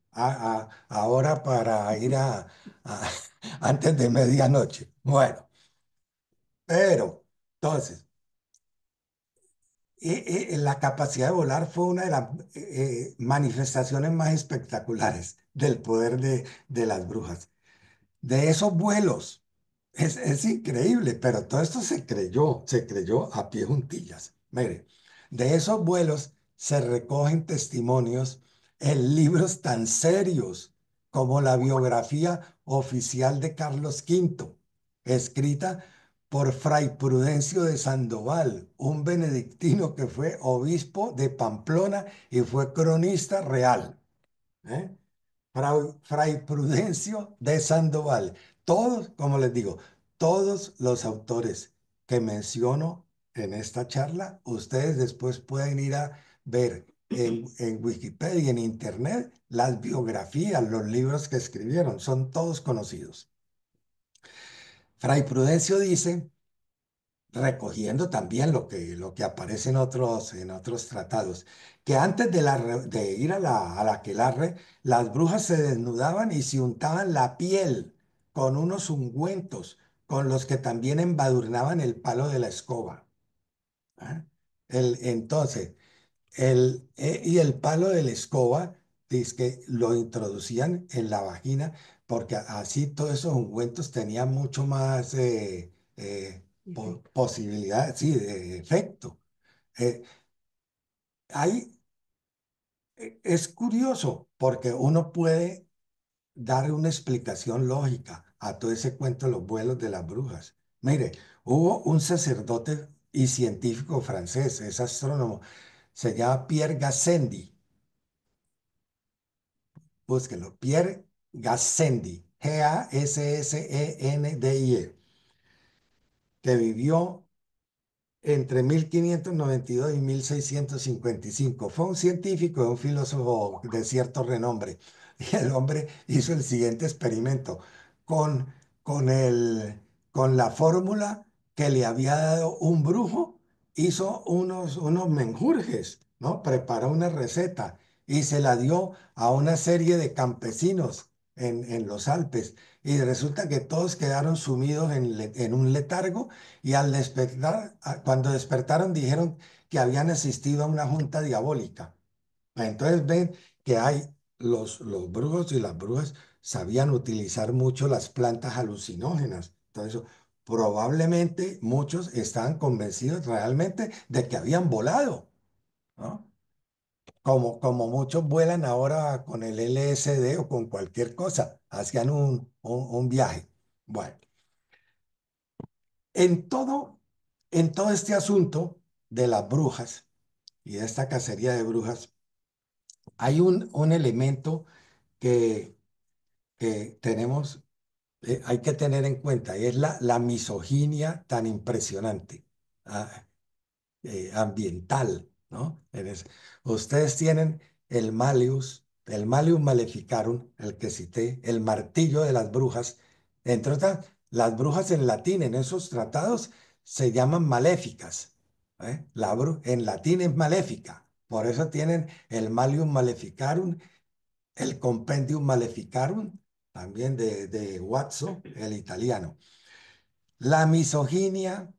ahora para ir antes de medianoche. Bueno, pero entonces, la capacidad de volar fue una de las manifestaciones más espectaculares del poder de las brujas. De esos vuelos. Es increíble, pero todo esto se creyó a pie juntillas. Mire, de esos vuelos se recogen testimonios en libros tan serios como la biografía oficial de Carlos V, escrita por Fray Prudencio de Sandoval, un benedictino que fue obispo de Pamplona y fue cronista real. ¿Eh? Fray Prudencio de Sandoval. Todos, como les digo, todos los autores que menciono en esta charla, ustedes después pueden ir a ver en Wikipedia y en Internet las biografías, los libros que escribieron, son todos conocidos. Fray Prudencio dice recogiendo también lo que aparece en otros tratados, que antes de ir a la aquelarre, las brujas se desnudaban y se untaban la piel con unos ungüentos con los que también embadurnaban el palo de la escoba. ¿Ah? Entonces, y el palo de la escoba, dice que lo introducían en la vagina porque así todos esos ungüentos tenían mucho más Efecto. posibilidad, sí, de efecto. Eh, hay, es curioso porque uno puede dar una explicación lógica a todo ese cuento de los vuelos de las brujas. Mire, hubo un sacerdote y científico francés, es astrónomo, se llama Pierre Gassendi. Búsquelo. Pierre Gassendi, Gassendi, que vivió entre 1592 y 1655. Fue un científico y un filósofo de cierto renombre. Y el hombre hizo el siguiente experimento con, con, el, con la fórmula que le había dado un brujo. Hizo unos menjurjes, ¿no? Preparó una receta y se la dio a una serie de campesinos en los Alpes. Y resulta que todos quedaron sumidos en un letargo y al despertar, cuando despertaron dijeron que habían asistido a una junta diabólica. Entonces ven que hay los brujos y las brujas sabían utilizar mucho las plantas alucinógenas. Entonces, probablemente muchos estaban convencidos realmente de que habían volado, ¿no? Como muchos vuelan ahora con el LSD o con cualquier cosa, hacían un viaje. Bueno, en todo, en todo este asunto de las brujas y de esta cacería de brujas, hay un elemento que, que tenemos, hay que tener en cuenta, y es la misoginia tan impresionante. Ambiental, ¿no? Ustedes tienen el Malleus Maleficarum, el que cité, el martillo de las brujas. Entre otras, las brujas en latín, en esos tratados, se llaman maléficas. En latín es maléfica. Por eso tienen el Malleus Maleficarum, el Compendium Maleficarum, también de Guazzo, el italiano. La misoginia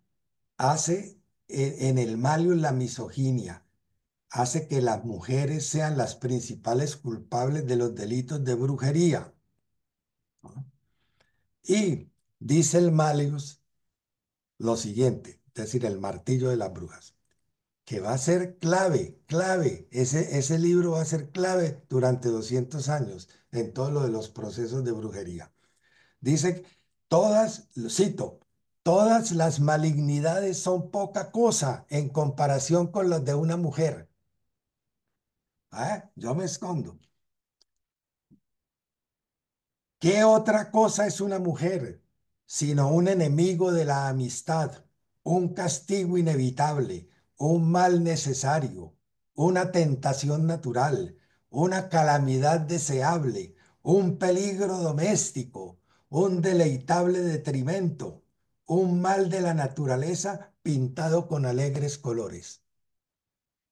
hace, en el Malleus la misoginia hace que las mujeres sean las principales culpables de los delitos de brujería, ¿no? Y dice el Malleus lo siguiente, es decir, el martillo de las brujas, que va a ser clave, ese libro va a ser clave durante 200 años en todo lo de los procesos de brujería. Dice, todas, lo cito, todas las malignidades son poca cosa en comparación con las de una mujer. Yo me escondo. ¿Qué otra cosa es una mujer sino un enemigo de la amistad, un castigo inevitable, un mal necesario, una tentación natural, una calamidad deseable, un peligro doméstico, un deleitable detrimento, un mal de la naturaleza pintado con alegres colores?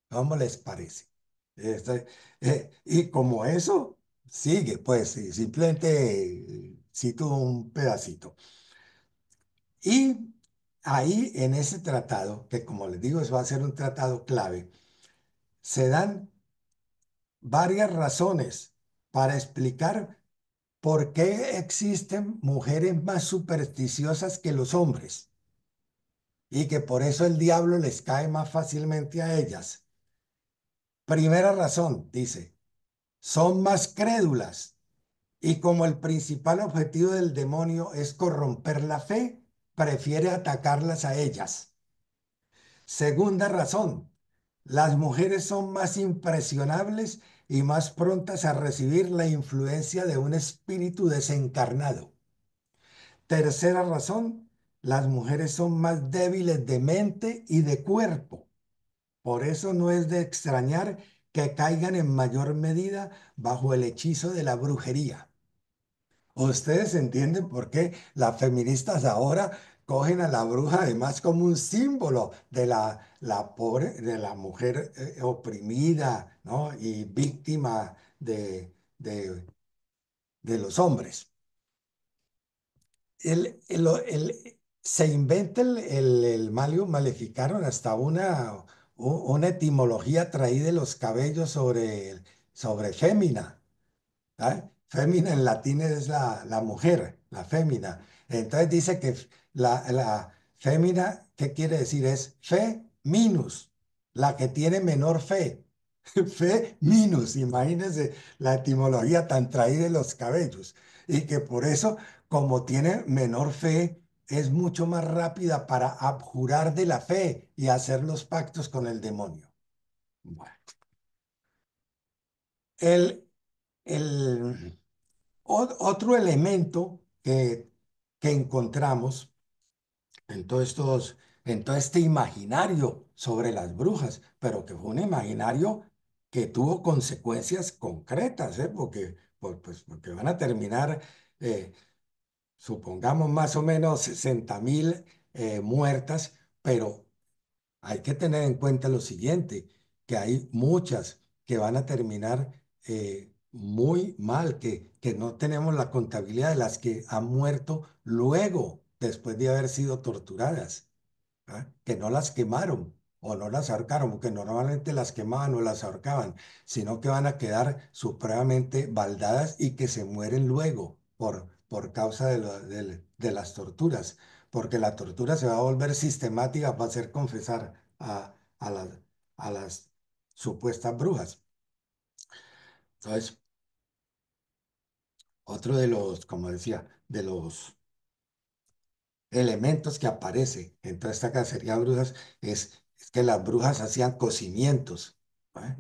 ¿Cómo les parece? Y como eso, sigue, pues, y simplemente cito un pedacito. Y ahí en ese tratado, que como les digo, eso va a ser un tratado clave, se dan varias razones para explicar por qué existen mujeres más supersticiosas que los hombres y que por eso el diablo les cae más fácilmente a ellas. Primera razón, dice, son más crédulas y como el principal objetivo del demonio es corromper la fe, prefiere atacarlas a ellas. Segunda razón, las mujeres son más impresionables y más prontas a recibir la influencia de un espíritu desencarnado. Tercera razón, las mujeres son más débiles de mente y de cuerpo. Por eso no es de extrañar que caigan en mayor medida bajo el hechizo de la brujería. ¿Ustedes entienden por qué las feministas ahora cogen a la bruja además como un símbolo de la pobre, de la mujer oprimida, ¿no? Y víctima de los hombres? Se inventa el Malium Maleficarum hasta una etimología traída de los cabellos sobre fémina. Fémina en latín es la mujer, la fémina. Entonces dice que la fémina, ¿qué quiere decir? Es fe minus, la que tiene menor fe. Fe minus, imagínense la etimología tan traída de los cabellos. Y que por eso, como tiene menor fe, es mucho más rápida para abjurar de la fe y hacer los pactos con el demonio. Bueno, el, el, otro elemento que encontramos en en todo este imaginario sobre las brujas, pero que fue un imaginario que tuvo consecuencias concretas, porque van a terminar, eh, supongamos más o menos 60.000 muertas, pero hay que tener en cuenta lo siguiente, que hay muchas que van a terminar muy mal, que no tenemos la contabilidad de las que han muerto luego, después de haber sido torturadas, ¿ah? Que no las quemaron o no las ahorcaron, porque normalmente las quemaban o las ahorcaban, sino que van a quedar supremamente baldadas y que se mueren luego por causa de las torturas, porque la tortura se va a volver sistemática para hacer confesar a las supuestas brujas. Entonces, otro de los, como decía, de los elementos que aparece en toda esta cacería de brujas es que las brujas hacían cocimientos. ¿Eh?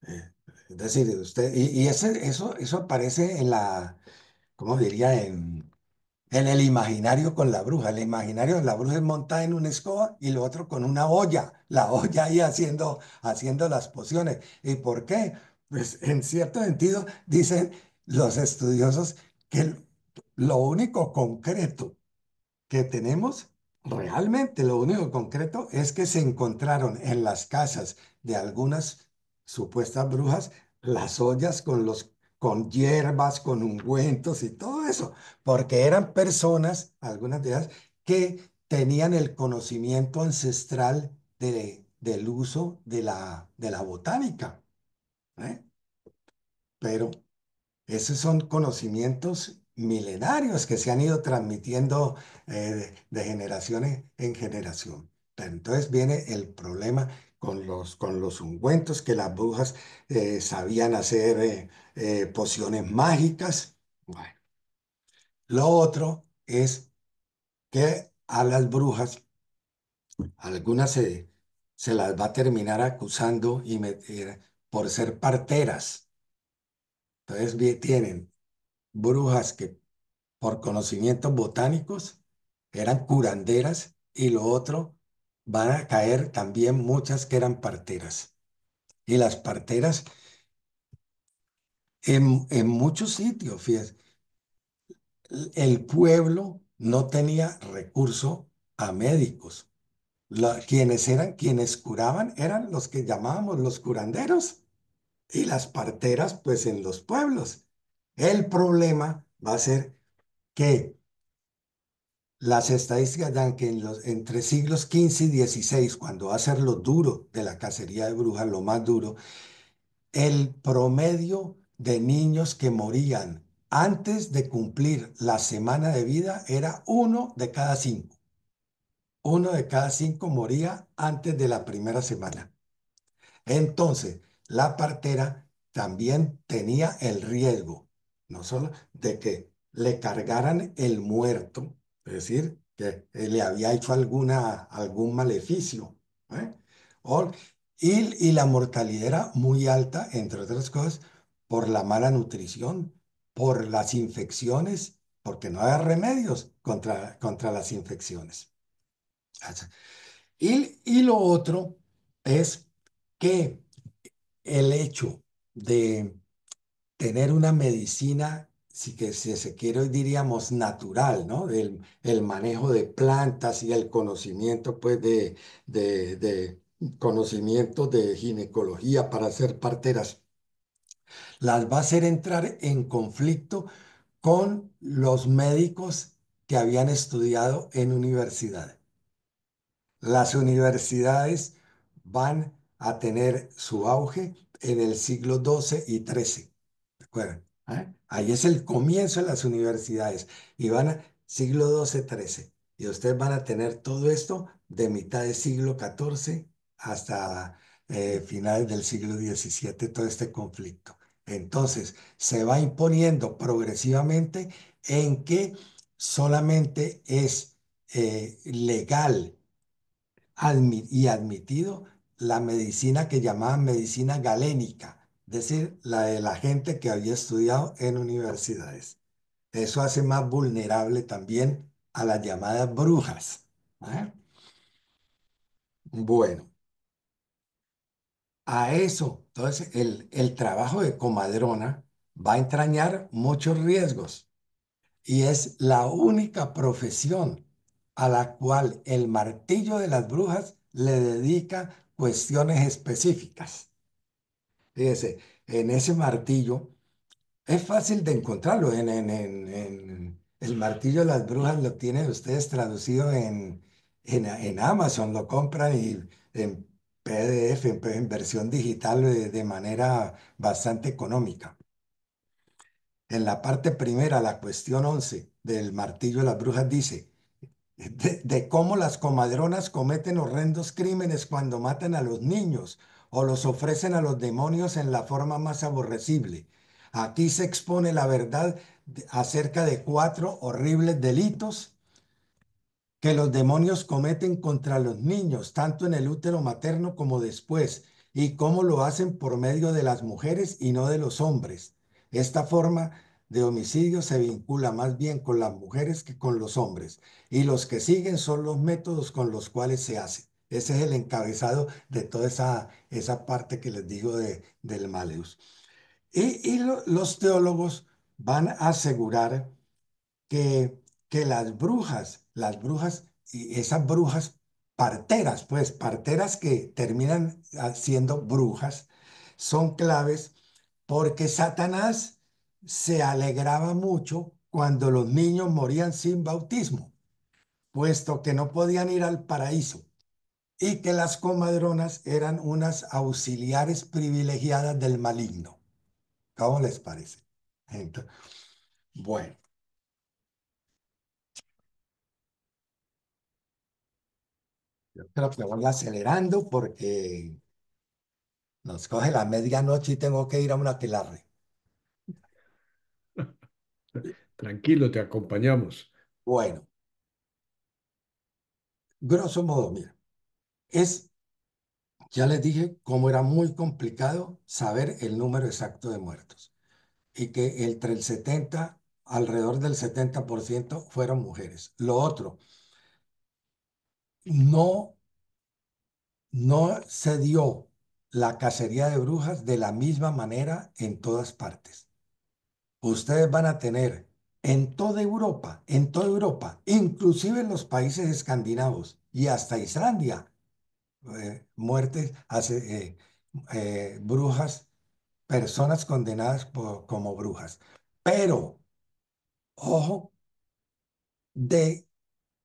Eh, es decir, y eso aparece en la, ¿cómo diría? En el imaginario con la bruja. El imaginario de la bruja es montada en una escoba y lo otro con una olla. La olla ahí haciendo las pociones. ¿Y por qué? Pues en cierto sentido, dicen los estudiosos que lo único concreto que tenemos, realmente lo único concreto es que se encontraron en las casas de algunas supuestas brujas las ollas con hierbas, con ungüentos y todo eso, porque eran personas, algunas de ellas, que tenían el conocimiento ancestral del uso de la botánica, ¿eh? Pero esos son conocimientos milenarios que se han ido transmitiendo de generación en generación. Pero entonces viene el problema con los ungüentos, que las brujas sabían hacer pociones mágicas. Bueno, lo otro es que a las brujas, algunas se las va a terminar acusando por ser parteras. Entonces tienen brujas que por conocimientos botánicos, eran curanderas y lo otro, van a caer también muchas que eran parteras. Y las parteras en muchos sitios, fíjense, el pueblo no tenía recurso a médicos. Quienes curaban eran los que llamábamos los curanderos y las parteras pues en los pueblos. El problema va a ser que las estadísticas dan que entre siglos XV y XVI, cuando va a ser lo duro de la cacería de brujas, lo más duro, el promedio de niños que morían antes de cumplir la semana de vida era 1 de cada 5. 1 de cada 5 moría antes de la primera semana. Entonces, la partera también tenía el riesgo, no solo de que le cargaran el muerto, es decir, que le había hecho algún maleficio, ¿eh? O- y la mortalidad era muy alta, entre otras cosas, por la mala nutrición, por las infecciones, porque no había remedios contra las infecciones. Y lo otro es que el hecho de tener una medicina, si se quiere, hoy diríamos natural, ¿no? El manejo de plantas y el conocimiento, pues, de conocimientos de ginecología para ser parteras, las va a hacer entrar en conflicto con los médicos que habían estudiado en universidad. Las universidades van a tener su auge en el siglo XII y XIII. ¿De acuerdo? ¿Ah? Ahí es el comienzo de las universidades. Y van a siglo XII, XIII. Y ustedes van a tener todo esto de mitad del siglo XIV hasta finales del siglo XVII, todo este conflicto. Entonces, se va imponiendo progresivamente en que solamente es legal y admitido la medicina que llamaban medicina galénica, es decir, la de la gente que había estudiado en universidades. Eso hace más vulnerable también a las llamadas brujas. ¿Eh? Bueno, a eso, entonces, el trabajo de comadrona va a entrañar muchos riesgos y es la única profesión a la cual el martillo de las brujas le dedica cuestiones específicas. Fíjese, en ese martillo Es fácil de encontrarlo. El martillo de las brujas lo tienen ustedes traducido en Amazon. Lo compran y en PDF, en versión digital de manera bastante económica. En la parte primera, la cuestión 11 del martillo de las brujas dice de cómo las comadronas cometen horrendos crímenes cuando matan a los niños o los ofrecen a los demonios en la forma más aborrecible. Aquí se expone la verdad acerca de 4 horribles delitos que los demonios cometen contra los niños, tanto en el útero materno como después, y cómo lo hacen por medio de las mujeres y no de los hombres. Esta forma de homicidio se vincula más bien con las mujeres que con los hombres, y los que siguen son los métodos con los cuales se hace. Ese es el encabezado de toda esa parte que les digo del Maleus. Los teólogos van a asegurar que, que las brujas, y esas brujas parteras, pues parteras que terminan siendo brujas, son claves porque Satanás se alegraba mucho cuando los niños morían sin bautismo, puesto que no podían ir al paraíso y que las comadronas eran unas auxiliares privilegiadas del maligno. ¿Cómo les parece? Entonces, bueno. Yo creo que voy acelerando porque nos coge la medianoche y tengo que ir a una aquelarre. Tranquilo, te acompañamos. Bueno, grosso modo, mira, es, ya les dije cómo era muy complicado saber el número exacto de muertos y que entre el 70, alrededor del 70% fueron mujeres. Lo otro, no, no se dio la cacería de brujas de la misma manera en todas partes. Ustedes van a tener en toda Europa, inclusive en los países escandinavos y hasta Islandia, muertes, brujas, personas condenadas como brujas. Pero, ojo, de,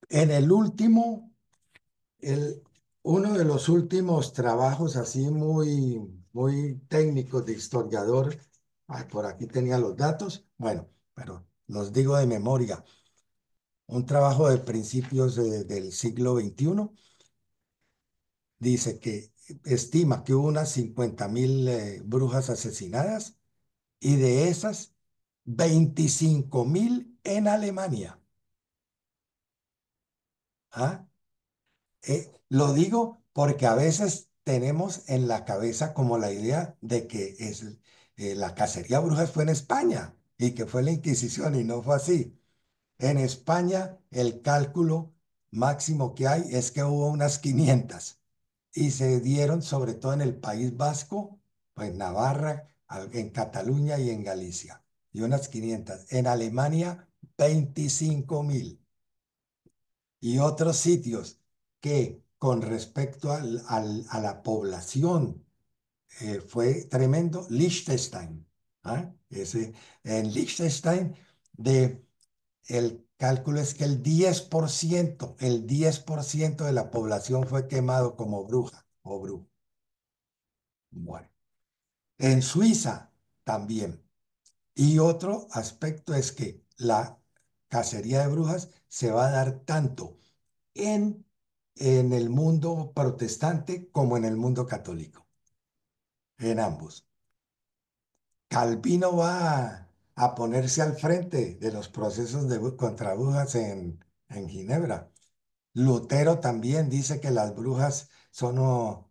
en el último, el, uno de los últimos trabajos así muy técnicos de historiador, por aquí tenía los datos, bueno, pero los digo de memoria. Un trabajo de principios del siglo XXI dice que estima que hubo unas 50.000 brujas asesinadas y de esas 25.000 en Alemania. ¿Ah? Lo digo porque a veces tenemos en la cabeza como la idea de que la cacería de brujas fue en España y que fue la Inquisición y no fue así. En España el cálculo máximo que hay es que hubo unas 500 y se dieron sobre todo en el País Vasco, pues Navarra, en Cataluña y en Galicia, y unas 500. En Alemania, 25.000. Y otros sitios que con respecto a la población fue tremendo, Liechtenstein. ¿Ah? En Liechtenstein de el cálculo es que el 10% de la población fue quemado como bruja o brujo. Bueno, en Suiza también. Y otro aspecto es que la cacería de brujas se va a dar tanto en, en el mundo protestante como en el mundo católico, en ambos. Calvino va a ponerse al frente de los procesos contra brujas en Ginebra. Lutero también dice que las brujas son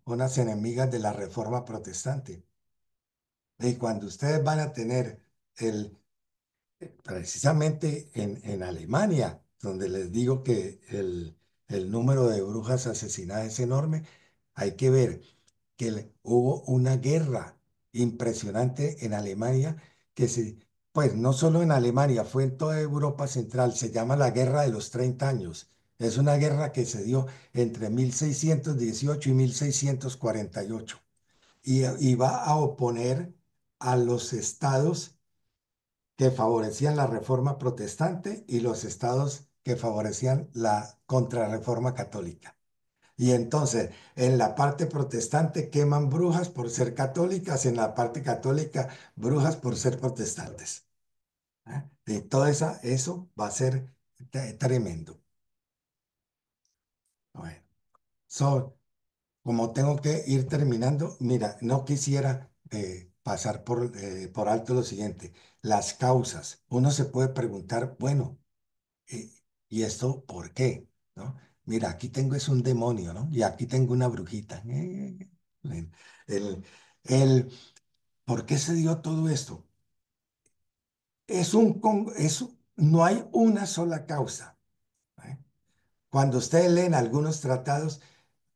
unas enemigas de la reforma protestante. Y cuando ustedes van a tener el, precisamente en Alemania, donde les digo que el número de brujas asesinadas es enorme, hay que ver que hubo una guerra impresionante en Alemania pues no solo en Alemania, fue en toda Europa Central, se llama la Guerra de los 30 años. Es una guerra que se dio entre 1618 y 1648 y va a oponer a los estados que favorecían la reforma protestante y los estados que favorecían la contrarreforma católica. Y entonces, en la parte protestante queman brujas por ser católicas, en la parte católica brujas por ser protestantes. ¿Eh? Y todo eso va a ser tremendo. Bueno, como tengo que ir terminando, mira, no quisiera pasar por alto lo siguiente, las causas. Uno se puede preguntar, bueno, eh, ¿y esto por qué? ¿No? Mira, aquí tengo es un demonio, ¿no? Y aquí tengo una brujita. Bueno, El, el, ¿por qué se dio todo esto? No hay una sola causa. ¿Eh? Cuando ustedes leen algunos tratados,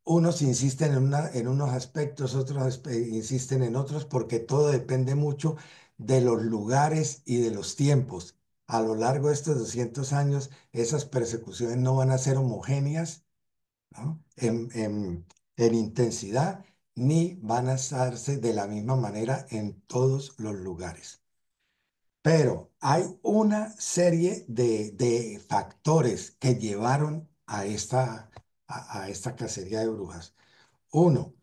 unos insisten en unos aspectos, otros insisten en otros, porque todo depende mucho de los lugares y de los tiempos. A lo largo de estos 200 años, esas persecuciones no van a ser homogéneas, ¿no? En intensidad, ni van a estarse de la misma manera en todos los lugares. Pero hay una serie de factores que llevaron a esta cacería de brujas. Uno,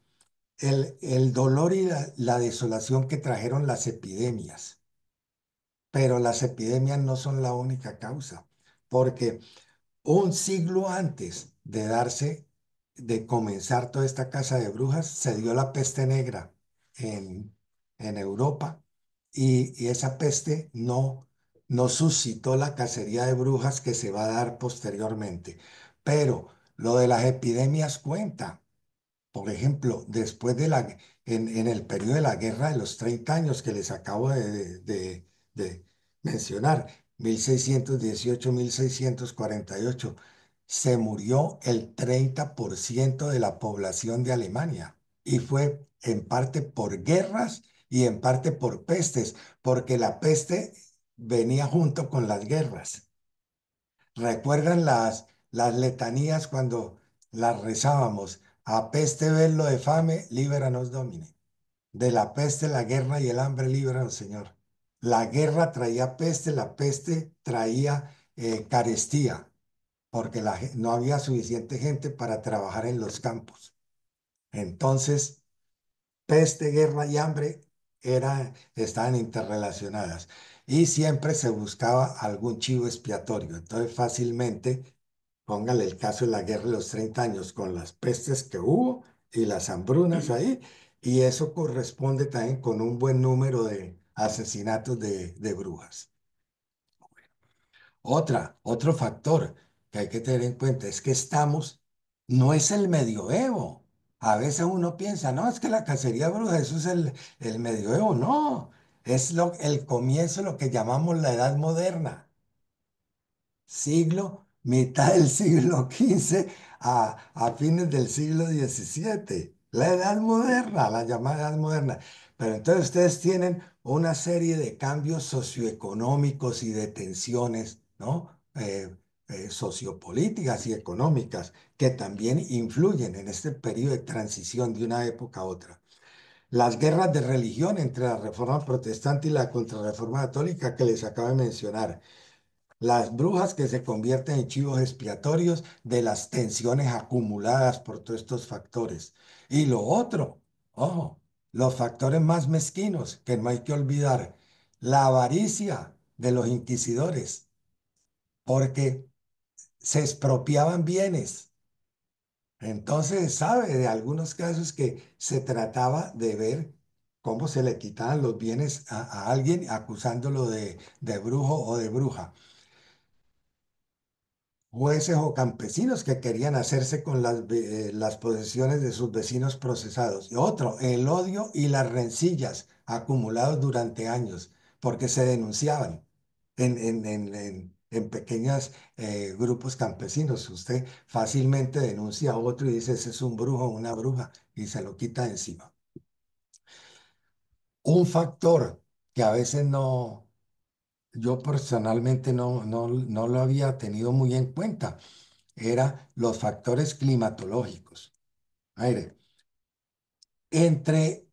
el dolor y la desolación que trajeron las epidemias. Pero las epidemias no son la única causa, porque un siglo antes de comenzar toda esta caza de brujas, se dio la peste negra en, en Europa y esa peste no suscitó la cacería de brujas que se va a dar posteriormente. Pero lo de las epidemias cuenta. Por ejemplo, en el periodo de la Guerra de los 30 años que les acabo de mencionar, 1618-1648, se murió el 30% de la población de Alemania y fue en parte por guerras y en parte por pestes, porque la peste venía junto con las guerras. ¿Recuerdan las letanías cuando las rezábamos? A peste verlo de fame, líbranos Domine. De la peste, la guerra y el hambre, líbranos, Señor. La guerra traía peste, la peste traía carestía, porque no había suficiente gente para trabajar en los campos. Entonces, peste, guerra y hambre estaban interrelacionadas y siempre se buscaba algún chivo expiatorio. Entonces, fácilmente, póngale el caso de la guerra de los 30 años con las pestes que hubo y las hambrunas ahí, y eso corresponde también con un buen número de asesinatos de brujas. Otro factor que hay que tener en cuenta es que no es el medioevo. A veces uno piensa, no, es que la cacería de brujas, eso es el medioevo. No, es el comienzo de lo que llamamos la Edad Moderna, mitad del siglo XV a fines del siglo XVII. La Edad Moderna, la llamada Edad Moderna. Pero entonces ustedes tienen una serie de cambios socioeconómicos y de tensiones, ¿no? Sociopolíticas y económicas que también influyen en este periodo de transición de una época a otra. Las guerras de religión entre la Reforma Protestante y la Contrarreforma Católica que les acabo de mencionar, las brujas que se convierten en chivos expiatorios de las tensiones acumuladas por todos estos factores. Y lo otro, ojo, los factores más mezquinos que no hay que olvidar, la avaricia de los inquisidores, porque se expropiaban bienes. Entonces, sabe de algunos casos que se trataba de ver cómo se le quitaban los bienes a alguien acusándolo de brujo o de bruja. Jueces o campesinos que querían hacerse con las posesiones de sus vecinos procesados. Y otro, el odio y las rencillas acumulados durante años, porque se denunciaban en pequeños grupos campesinos. Usted fácilmente denuncia a otro y dice, ese es un brujo o una bruja, y se lo quita de encima. Un factor que a veces yo personalmente no lo había tenido muy en cuenta eran los factores climatológicos. Mire, entre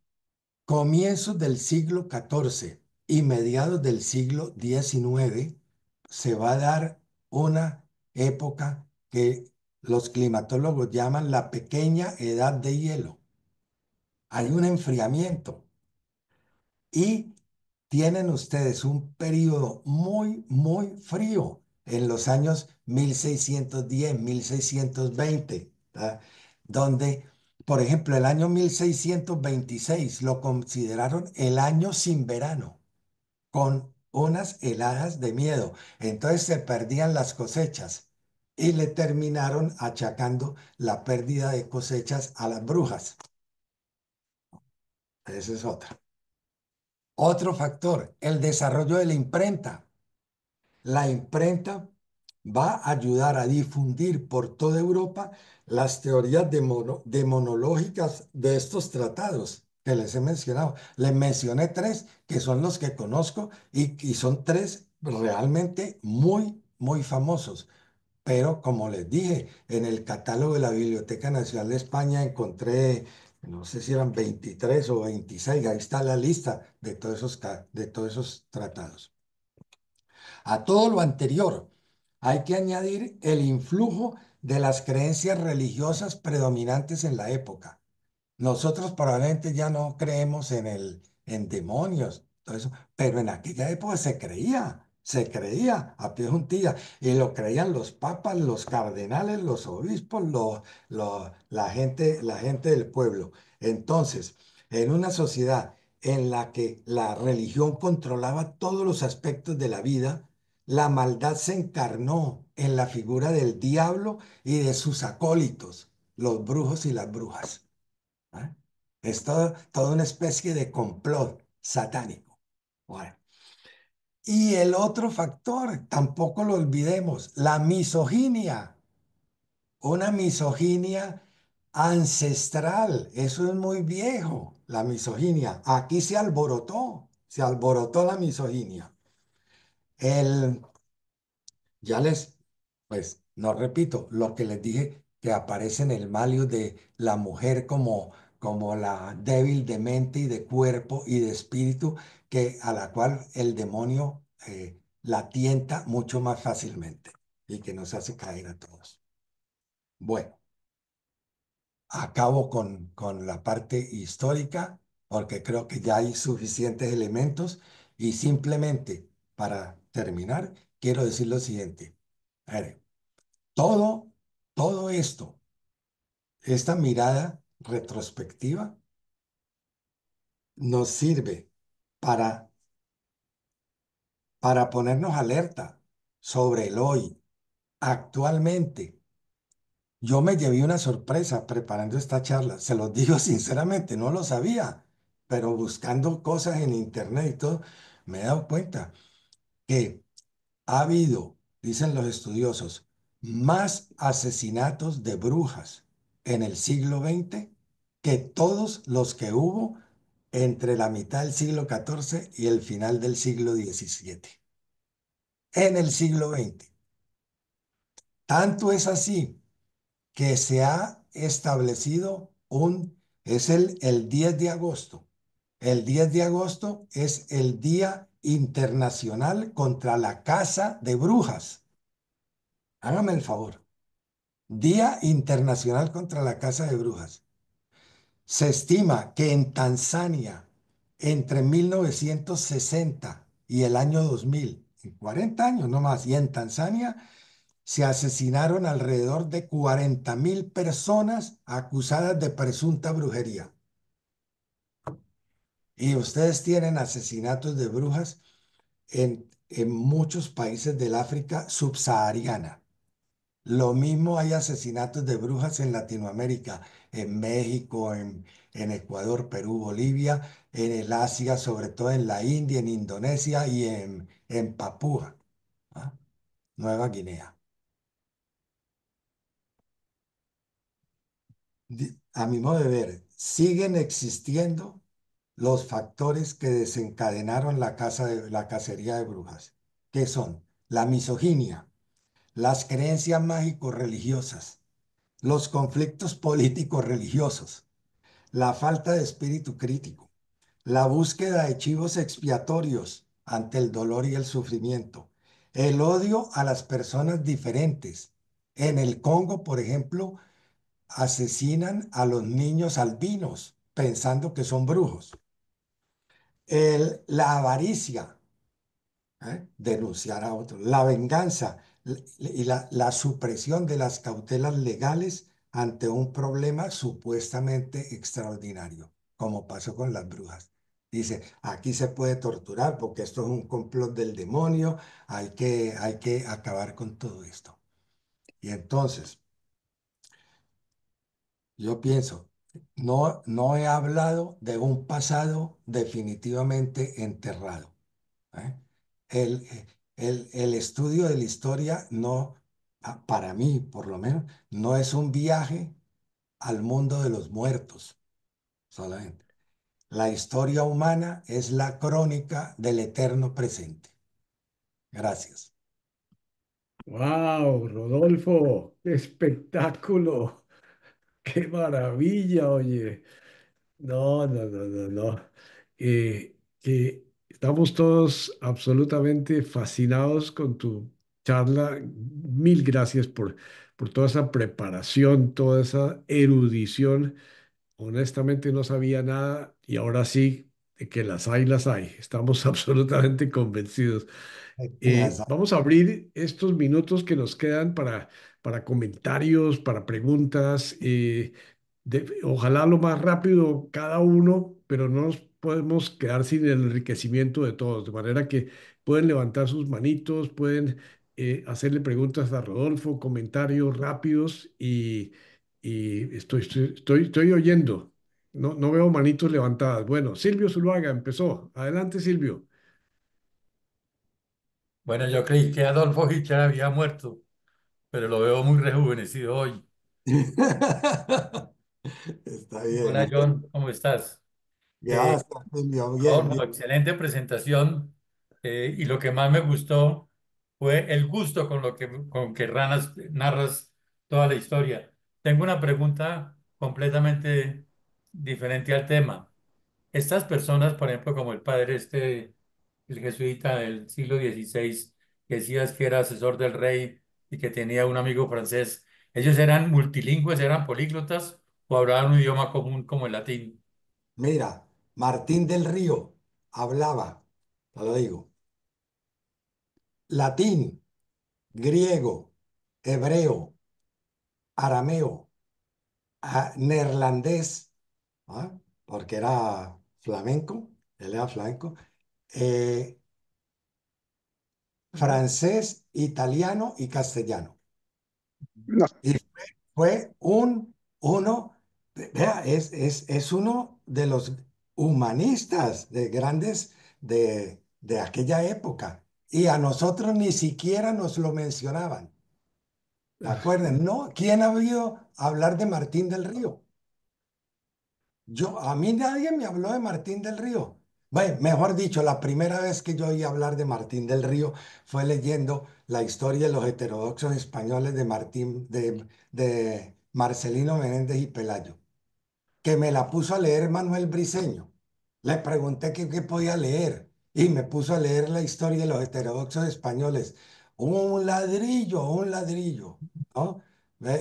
comienzos del siglo XIV y mediados del siglo XIX se va a dar una época que los climatólogos llaman la pequeña edad de hielo. Hay un enfriamiento y tienen ustedes un periodo muy, muy frío en los años 1610, 1620, ¿tá? Donde, por ejemplo, el año 1626 lo consideraron el año sin verano, con unas heladas de miedo. Entonces se perdían las cosechas y le terminaron achacando la pérdida de cosechas a las brujas. Esa es otra. Otro factor, el desarrollo de la imprenta. La imprenta va a ayudar a difundir por toda Europa las teorías demonológicas de estos tratados que les he mencionado. Les mencioné tres que son los que conozco y son tres realmente muy, muy famosos. Pero como les dije, en el catálogo de la Biblioteca Nacional de España encontré, no sé si eran 23 o 26, ahí está la lista de todos esos tratados. A todo lo anterior, hay que añadir el influjo de las creencias religiosas predominantes en la época. Nosotros probablemente ya no creemos en demonios, todo eso, pero en aquella época se creía a pie juntilla, y lo creían los papas, los cardenales, los obispos, la gente del pueblo. Entonces, en una sociedad en la que la religión controlaba todos los aspectos de la vida, la maldad se encarnó en la figura del diablo y de sus acólitos, los brujos y las brujas. ¿Ah? Es toda una especie de complot satánico. Bueno. Y el otro factor, tampoco lo olvidemos, la misoginia. Una misoginia ancestral. Eso es muy viejo, la misoginia. Aquí se alborotó la misoginia. El, ya les, pues, no repito, lo que les dije, que aparece en el Malio de la mujer como la débil de mente y de cuerpo y de espíritu, a la cual el demonio la tienta mucho más fácilmente y que nos hace caer a todos. Bueno, acabo con la parte histórica porque creo que ya hay suficientes elementos y simplemente para terminar, quiero decir lo siguiente. A ver, todo, todo esto, esta mirada retrospectiva, nos sirve para, para ponernos alerta sobre el hoy. Actualmente, yo me llevé una sorpresa preparando esta charla. Se los digo sinceramente, no lo sabía, pero buscando cosas en internet y todo, me he dado cuenta que ha habido, dicen los estudiosos, más asesinatos de brujas en el siglo XX que todos los que hubo entre la mitad del siglo XIV y el final del siglo XVII. En el siglo XX. Tanto es así que se ha establecido es el 10 de agosto. El 10 de agosto es el Día Internacional contra la Caza de Brujas. Hágame el favor. Día Internacional contra la Caza de Brujas. Se estima que en Tanzania, entre 1960 y el año 2000, en 40 años nomás, y en Tanzania se asesinaron alrededor de 40.000 personas acusadas de presunta brujería. Y ustedes tienen asesinatos de brujas en muchos países del África subsahariana. Lo mismo hay asesinatos de brujas en Latinoamérica, en México, en Ecuador, Perú, Bolivia, en el Asia, sobre todo en la India, en Indonesia y en Papúa, ¿ah? Nueva Guinea. A mi modo de ver, siguen existiendo los factores que desencadenaron la cacería de brujas, que son la misoginia, las creencias mágico-religiosas, los conflictos políticos religiosos, la falta de espíritu crítico, la búsqueda de chivos expiatorios ante el dolor y el sufrimiento. El odio a las personas diferentes. En el Congo, por ejemplo, asesinan a los niños albinos pensando que son brujos. La avaricia, denunciar a otros, la venganza y la supresión de las cautelas legales ante un problema supuestamente extraordinario, como pasó con las brujas. Dice, aquí se puede torturar porque esto es un complot del demonio, hay que acabar con todo esto. Y entonces, yo pienso, no he hablado de un pasado definitivamente enterrado. ¿Eh? El estudio de la historia no, para mí por lo menos, no es un viaje al mundo de los muertos solamente. La historia humana es la crónica del eterno presente. Gracias. ¡Wow, Rodolfo! ¡Qué espectáculo! ¡Qué maravilla, oye! No, no, no, no, no. Que estamos todos absolutamente fascinados con tu charla. Mil gracias por toda esa preparación, toda esa erudición. Honestamente no sabía nada y ahora sí, de que las hay, las hay. Estamos absolutamente convencidos. Vamos a abrir estos minutos que nos quedan para comentarios, para preguntas. Ojalá lo más rápido cada uno, pero no nos podemos quedar sin el enriquecimiento de todos. De manera que pueden levantar sus manitos, pueden hacerle preguntas a Rodolfo, comentarios rápidos y estoy oyendo. No, no veo manitos levantadas. Bueno, Silvio Zuluaga empezó. Adelante, Silvio. Bueno, yo creí que Adolfo Hitler había muerto, pero lo veo muy rejuvenecido hoy. Está bien, Hola muchas John, ¿cómo estás? Eh, gracias, Silvio. Bien, Adolfo, bien. excelente presentación y lo que más me gustó fue el gusto con que narras toda la historia. Tengo una pregunta completamente diferente al tema. Estas personas, por ejemplo, como el padre este, el jesuita del siglo XVI, que decías que era asesor del rey y que tenía un amigo francés, ¿ellos eran multilingües, eran políglotas o hablaban un idioma común como el latín? Mira, Martín del Río hablaba, te lo digo, latín, griego, hebreo, arameo, neerlandés, ¿ah? Porque era flamenco, él era flamenco, eh, francés, italiano y castellano. No. Y fue vea, es uno de los humanistas de grandes de aquella época. Y a nosotros ni siquiera nos lo mencionaban. ¿De acuerdo? ¿No? ¿Quién ha oído hablar de Martín del Río? A mí nadie me habló de Martín del Río. Bueno, mejor dicho, la primera vez que yo oí hablar de Martín del Río fue leyendo la historia de los heterodoxos españoles de Marcelino Menéndez y Pelayo, que me la puso a leer Manuel Briceño. Le pregunté qué podía leer y me puso a leer la historia de los heterodoxos españoles. Un ladrillo, ¿no?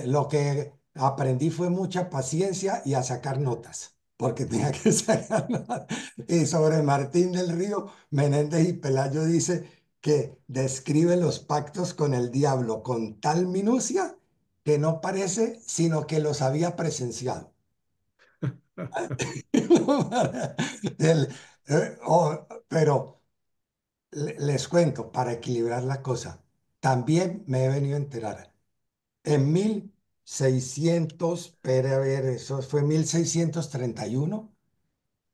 Lo que aprendí fue mucha paciencia y a sacar notas, porque tenía que sacar notas. Y sobre Martín del Río, Menéndez y Pelayo dice que describe los pactos con el diablo con tal minucia que no parece sino que los había presenciado. El- pero les cuento, para equilibrar la cosa, también me he venido a enterar. En 1600, espere a ver, eso fue 1631,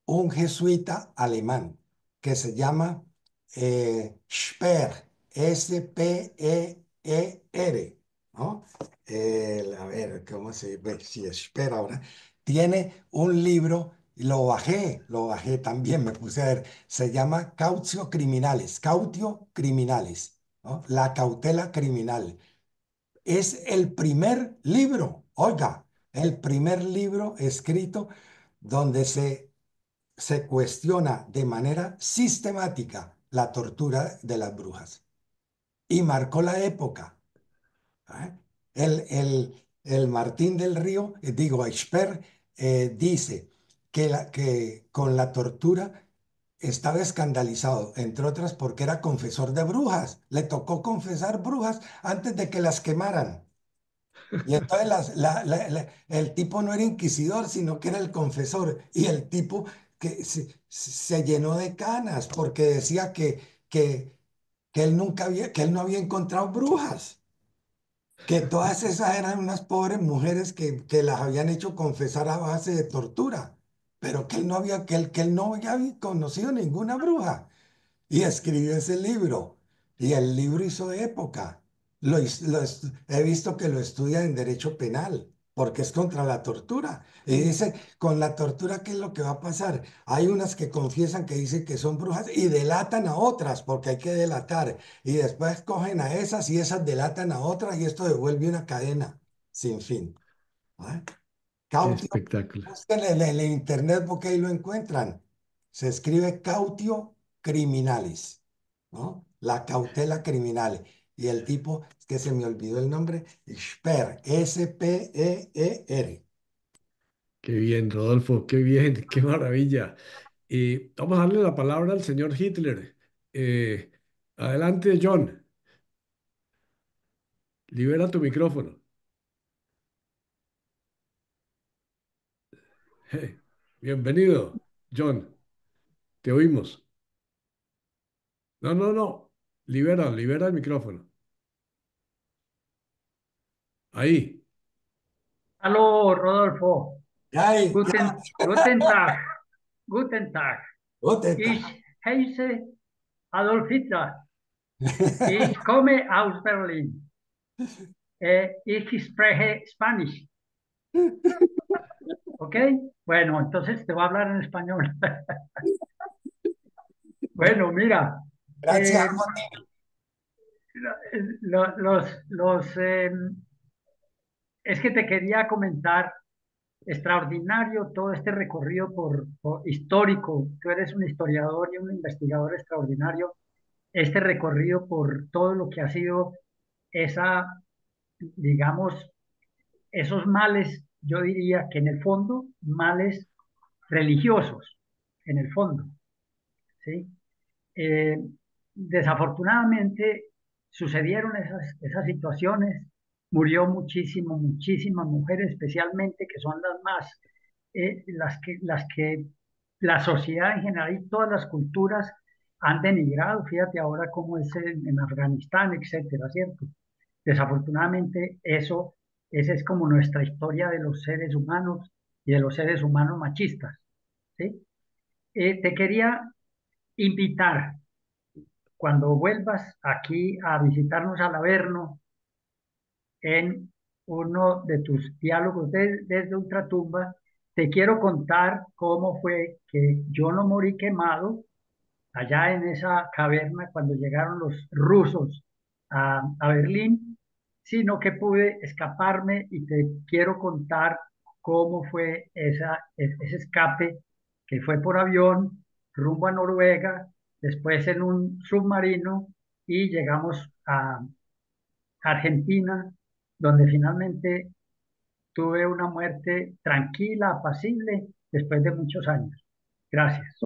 un jesuita alemán que se llama Speer, Speer, ¿no? A ver, ¿cómo se ve? Si Speer ahora. Tiene un libro, y lo bajé también, me puse a ver, se llama Cautio Criminales, ¿no? La cautela criminal. Es el primer libro, oiga, el primer libro escrito donde se cuestiona de manera sistemática la tortura de las brujas y marcó la época. ¿Eh? El Martín del Río, digo, Expert, dice que con la tortura estaba escandalizado, entre otras porque era confesor de brujas. Le tocó confesar brujas antes de que las quemaran. Y entonces el tipo no era inquisidor, sino que era el confesor. Y el tipo que se llenó de canas porque decía que él nunca había, que él no había encontrado brujas, que todas esas eran unas pobres mujeres que las habían hecho confesar a base de tortura, pero que él no había conocido ninguna bruja. Y escribió ese libro. Y el libro hizo época. He visto que lo estudia en derecho penal, porque es contra la tortura. Y dice, con la tortura, ¿qué es lo que va a pasar? Hay unas que confiesan que dicen que son brujas y delatan a otras, porque hay que delatar. Y después cogen a esas y esas delatan a otras y esto devuelve una cadena sin fin. ¿Ah? Qué Cautio, espectáculo. busquen en el internet porque ahí lo encuentran. Se escribe cautio criminalis, ¿no? La cautela criminal. Y el tipo, es que se me olvidó el nombre, Speer, Speer. Qué bien, Rodolfo, qué bien, qué maravilla. Y vamos a darle la palabra al señor Hitler. Eh, Adelante, John, libera tu micrófono. Bienvenido, John, te oímos. No, no, no, libera el micrófono. Ahí, Hallo, Rodolfo. ¡Ay! Guten Tag. Guten Tag. ¡Oteta! Ich heiße Adolf Hitler. Ich komme aus Berlin. Ich spreche Spanish. ¿Ok? Bueno, entonces te voy a hablar en español. Bueno, mira, Gracias. eh, los, es que te quería comentar, extraordinario todo este recorrido por histórico. Tú eres un historiador y un investigador extraordinario. Este recorrido por todo lo que ha sido esa, digamos, esos males, yo diría que en el fondo, males religiosos, en el fondo, ¿sí? Eh, Desafortunadamente sucedieron esas situaciones, murió muchísimas mujeres, especialmente que son las más, las que la sociedad en general y todas las culturas han denigrado. Fíjate ahora cómo es en Afganistán, etcétera, ¿cierto? Desafortunadamente esa es como nuestra historia de los seres humanos y de los seres humanos machistas, ¿sí? Te quería invitar cuando vuelvas aquí a visitarnos al Averno en uno de tus diálogos desde Ultratumba, te quiero contar cómo fue que yo no morí quemado allá en esa caverna cuando llegaron los rusos a Berlín, sino que pude escaparme y te quiero contar cómo fue ese escape que fue por avión rumbo a Noruega, después en un submarino y llegamos a Argentina, donde finalmente tuve una muerte tranquila, apacible, después de muchos años. Gracias.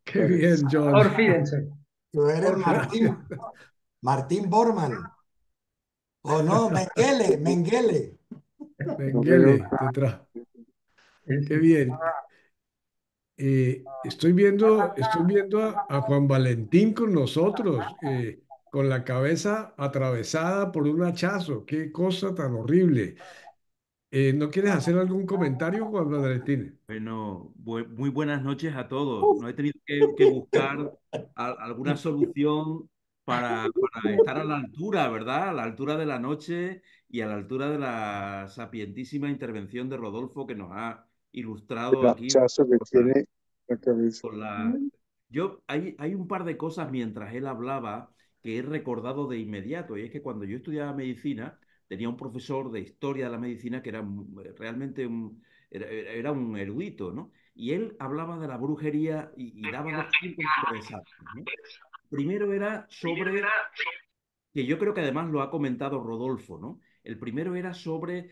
qué bien, John. Auf Wiedersehen. Tú eres Auf Gracias. Wiedersehen. Martín Bormann. O no, Mengele, Mengele. Yo creo Mengele, qué Sí. bien. Estoy viendo a Juan Valentín con nosotros, con la cabeza atravesada por un hachazo. Qué cosa tan horrible. ¿No quieres hacer algún comentario, Juan Valentín? Bueno, muy buenas noches a todos. No he tenido que buscar alguna solución para estar a la altura, ¿verdad? A la altura de la noche y a la altura de la sapientísima intervención de Rodolfo que nos ha ilustrado el aquí hachazo que tiene la cabeza. con la... hay un par de cosas mientras él hablaba que he recordado de inmediato, y es que cuando yo estudiaba medicina, tenía un profesor de historia de la medicina que era realmente era un erudito, ¿no? Y él hablaba de la brujería y daba dos puntos interesantes, ¿no? primero era sobre que yo creo que además lo ha comentado Rodolfo, ¿no? El primero era sobre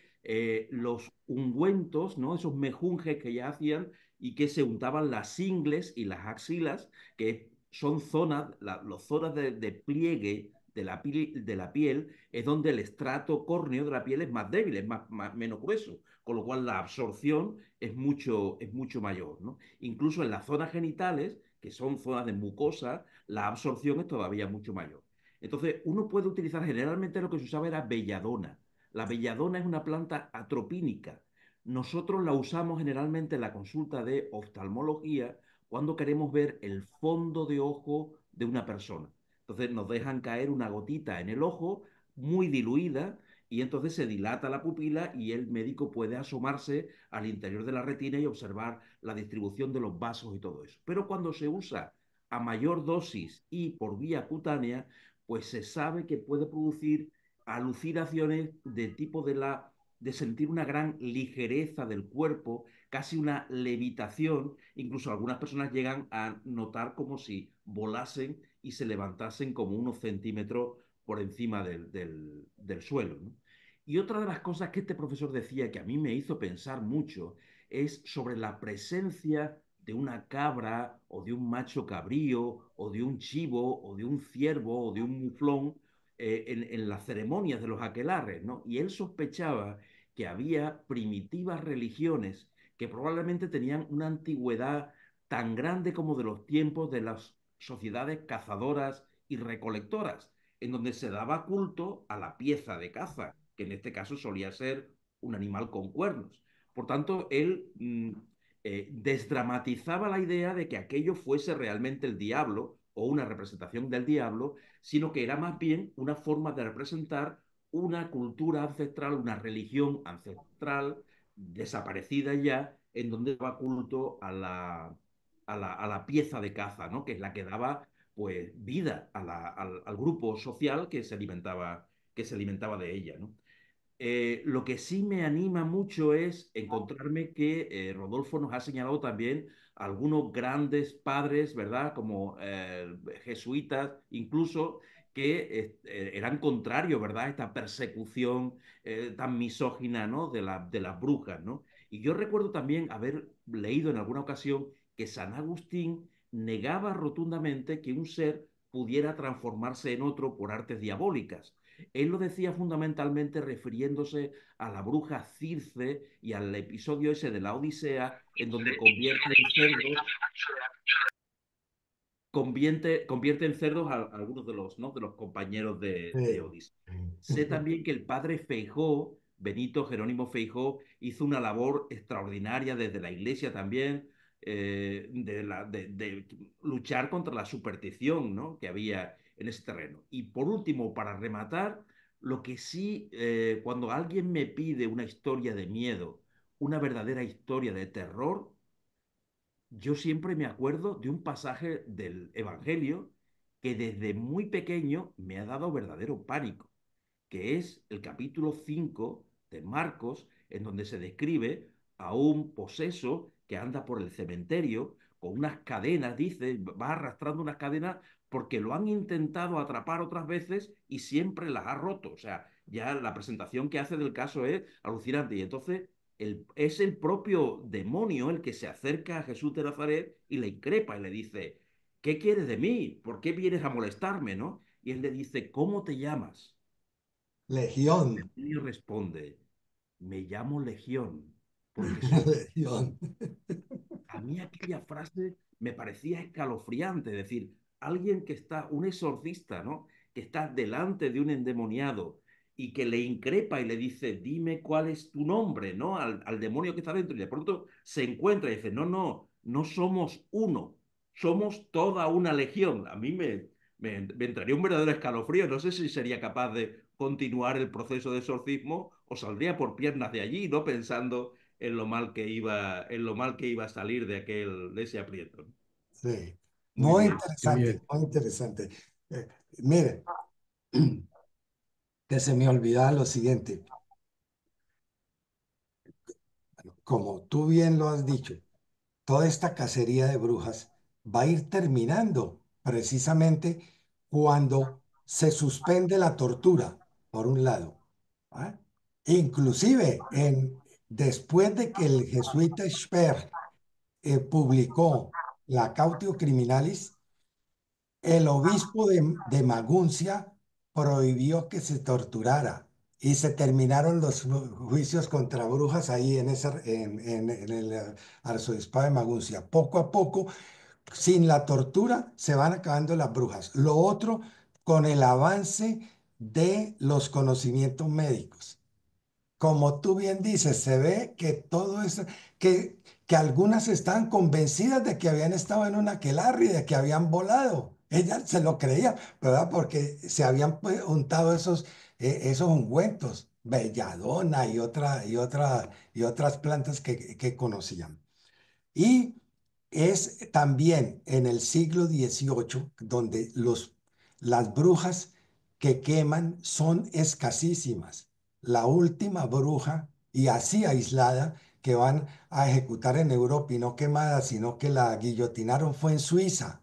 los ungüentos, ¿no? Esos mejunjes que ya hacían y que se untaban las ingles y las axilas, que son zonas, los zonas de pliegue de la piel, es donde el estrato córneo de la piel es más débil, menos grueso, con lo cual la absorción es mucho mayor, ¿no? Incluso en las zonas genitales, que son zonas de mucosa, la absorción es todavía mucho mayor. Entonces, uno puede utilizar, generalmente lo que se usaba era belladona. La belladona es una planta atropínica. Nosotros la usamos generalmente en la consulta de oftalmología cuando queremos ver el fondo de ojo de una persona. Entonces nos dejan caer una gotita en el ojo muy diluida y entonces se dilata la pupila y el médico puede asomarse al interior de la retina y observar la distribución de los vasos y todo eso. Pero cuando se usa a mayor dosis y por vía cutánea, pues se sabe que puede producir alucinaciones de tipo de sentir una gran ligereza del cuerpo, casi una levitación, incluso algunas personas llegan a notar como si volasen y se levantasen como unos centímetros por encima del suelo, ¿no? Y otra de las cosas que este profesor decía que a mí me hizo pensar mucho es sobre la presencia de una cabra o de un macho cabrío o de un chivo o de un ciervo o de un muflón en las ceremonias de los aquelarres, ¿no? Y él sospechaba que había primitivas religiones que probablemente tenían una antigüedad tan grande como de los tiempos de las sociedades cazadoras y recolectoras, en donde se daba culto a la pieza de caza, que en este caso solía ser un animal con cuernos. Por tanto, él desdramatizaba la idea de que aquello fuese realmente el diablo o una representación del diablo, sino que era más bien una forma de representar una cultura ancestral, una religión ancestral desaparecida ya, en donde daba culto a la pieza de caza, ¿no? Que es la que daba pues vida al grupo social que se alimentaba de ella, ¿no? Lo que sí me anima mucho es encontrarme que Rodolfo nos ha señalado también algunos grandes padres, ¿verdad? Como jesuitas, incluso, que eran contrarios, ¿verdad? A esta persecución tan misógina, ¿no? De las brujas, ¿no? Y yo recuerdo también haber leído en alguna ocasión que San Agustín negaba rotundamente que un ser pudiera transformarse en otro por artes diabólicas. Él lo decía fundamentalmente refiriéndose a la bruja Circe y al episodio ese de la Odisea, en donde convierte en cerdos a algunos de los, ¿no? de los compañeros de Sí. Odisea. Sé también que el padre Feijó, Benito Jerónimo Feijó, hizo una labor extraordinaria desde la iglesia también, de luchar contra la superstición, ¿no? que había en ese terreno. Y por último, para rematar, lo que sí, cuando alguien me pide una historia de miedo, una verdadera historia de terror, yo siempre me acuerdo de un pasaje del Evangelio que desde muy pequeño me ha dado verdadero pánico, que es el capítulo 5 de Marcos, en donde se describe a un poseso que anda por el cementerio con unas cadenas, dice, va arrastrando unas cadenas porque lo han intentado atrapar otras veces y siempre las ha roto. O sea, ya la presentación que hace del caso es alucinante. Y entonces es el propio demonio el que se acerca a Jesús de Nazaret y le increpa y le dice, ¿qué quieres de mí? ¿Por qué vienes a molestarme, no? Y él le dice, ¿cómo te llamas? Legión. Y responde, me llamo Legión, porque soy... Legión. A mí aquella frase me parecía escalofriante, es decir, alguien que está, un exorcista, ¿no? Que está delante de un endemoniado y que le increpa y le dice, dime cuál es tu nombre, ¿no? Al demonio que está dentro. Y de pronto se encuentra y dice, no, no, no somos uno, somos toda una legión. A mí me entraría un verdadero escalofrío. No sé si sería capaz de continuar el proceso de exorcismo o saldría por piernas de allí, ¿no? Pensando en lo mal que iba a salir de ese aprieto. Sí. Muy Muy bien. Qué interesante, bien. muy interesante. Mire, que se me olvidaba lo siguiente. Como tú bien lo has dicho, toda esta cacería de brujas va a ir terminando precisamente cuando se suspende la tortura, por un lado. ¿Ah? Inclusive, después de que el jesuita Speer publicó la Cautio Criminalis, el obispo de Maguncia prohibió que se torturara y se terminaron los juicios contra brujas ahí en el arzobispado de Maguncia. Poco a poco, sin la tortura, se van acabando las brujas. Lo otro, con el avance de los conocimientos médicos. Como tú bien dices, se ve que todo eso, que algunas estaban convencidas de que habían estado en una aquelarre y de que habían volado. Ella se lo creía, ¿verdad? Porque se habían pues, untado esos ungüentos, belladona y otras plantas que conocían. Y es también en el siglo XVIII donde las brujas que queman son escasísimas. La última bruja, y así aislada, que van a ejecutar en Europa y no quemada, sino que la guillotinaron fue en Suiza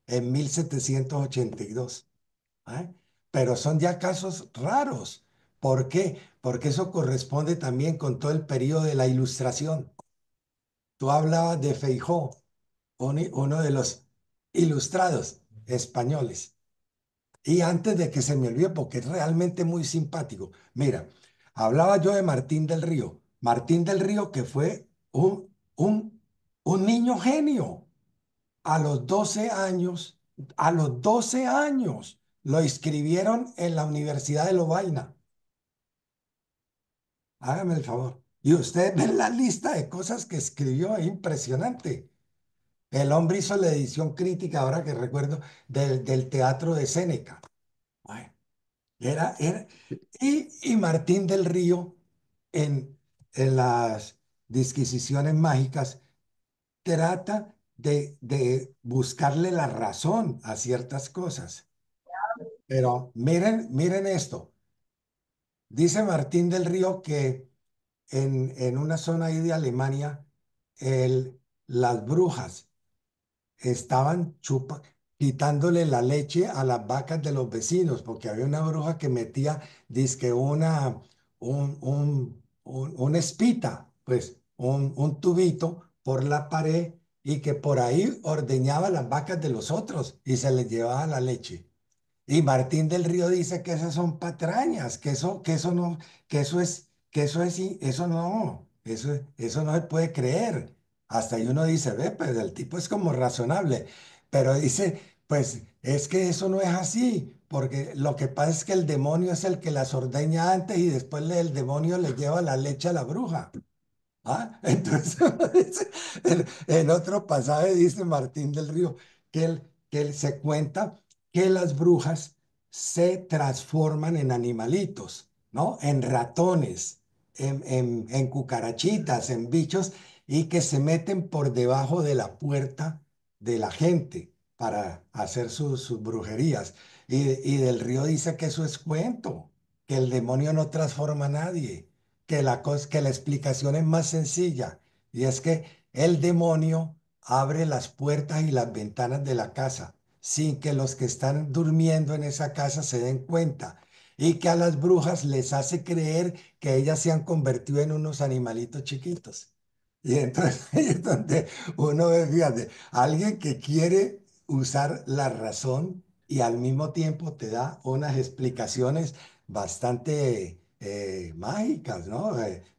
en 1782. ¿Ah? Pero son ya casos raros. ¿Por qué? Porque eso corresponde también con todo el periodo de la Ilustración. Tú hablabas de Feijó, uno de los ilustrados españoles. Y antes de que se me olvide, porque es realmente muy simpático, mira, hablaba yo de Martín del Río. Martín del Río que fue un niño genio. A los 12 años, a los 12 años, lo inscribieron en la Universidad de Lovaina. Hágame el favor. Y ustedes ven la lista de cosas que escribió, es impresionante. El hombre hizo la edición crítica, ahora que recuerdo, del teatro de Séneca. Bueno, era, y Martín del Río, en, en las disquisiciones mágicas, trata de buscarle la razón a ciertas cosas. Pero miren esto. Dice Martín del Río que en una zona ahí de Alemania, las brujas estaban quitándole la leche a las vacas de los vecinos, porque había una bruja que metía, dizque una espita, pues un tubito por la pared y que por ahí ordeñaba las vacas de los otros y se les llevaba la leche. Y Martín del Río dice que esas son patrañas, que eso no, eso no se puede creer. Hasta ahí uno dice, ve, pues el tipo es como razonable, pero dice, pues es que eso no es así, porque lo que pasa es que el demonio es el que las ordeña antes y después el demonio le lleva la leche a la bruja. ¿Ah? Entonces, en otro pasaje dice Martín del Río que él se cuenta que las brujas se transforman en animalitos, ¿no? En ratones, en cucarachitas, en bichos, y que se meten por debajo de la puerta de la gente para hacer sus brujerías. Y del Río dice que eso es cuento, que el demonio no transforma a nadie, que la explicación es más sencilla, y es que el demonio abre las puertas y las ventanas de la casa sin que los que están durmiendo en esa casa se den cuenta, y que a las brujas les hace creer que ellas se han convertido en unos animalitos chiquitos. Y entonces ahí es donde uno ve, fíjate, alguien que quiere usar la razón y al mismo tiempo te da unas explicaciones bastante mágicas, ¿no?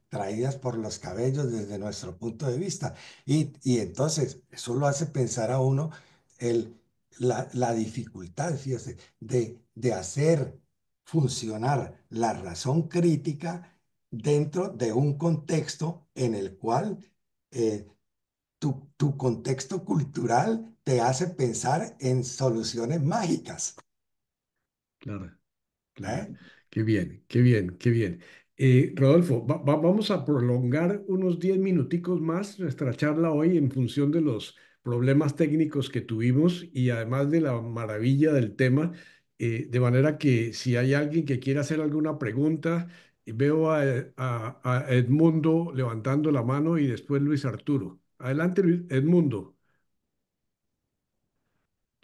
Traídas por los cabellos desde nuestro punto de vista. Y entonces eso lo hace pensar a uno el, la dificultad, fíjese, de hacer funcionar la razón crítica dentro de un contexto en el cual eh, tu contexto cultural te hace pensar en soluciones mágicas. Claro, claro. ¿Eh? Qué bien, qué bien, qué bien. Rodolfo, vamos a prolongar unos 10 minuticos más nuestra charla hoy en función de los problemas técnicos que tuvimos y además de la maravilla del tema, de manera que si hay alguien que quiera hacer alguna pregunta, veo a Edmundo levantando la mano y después Luis Arturo. Adelante, Edmundo.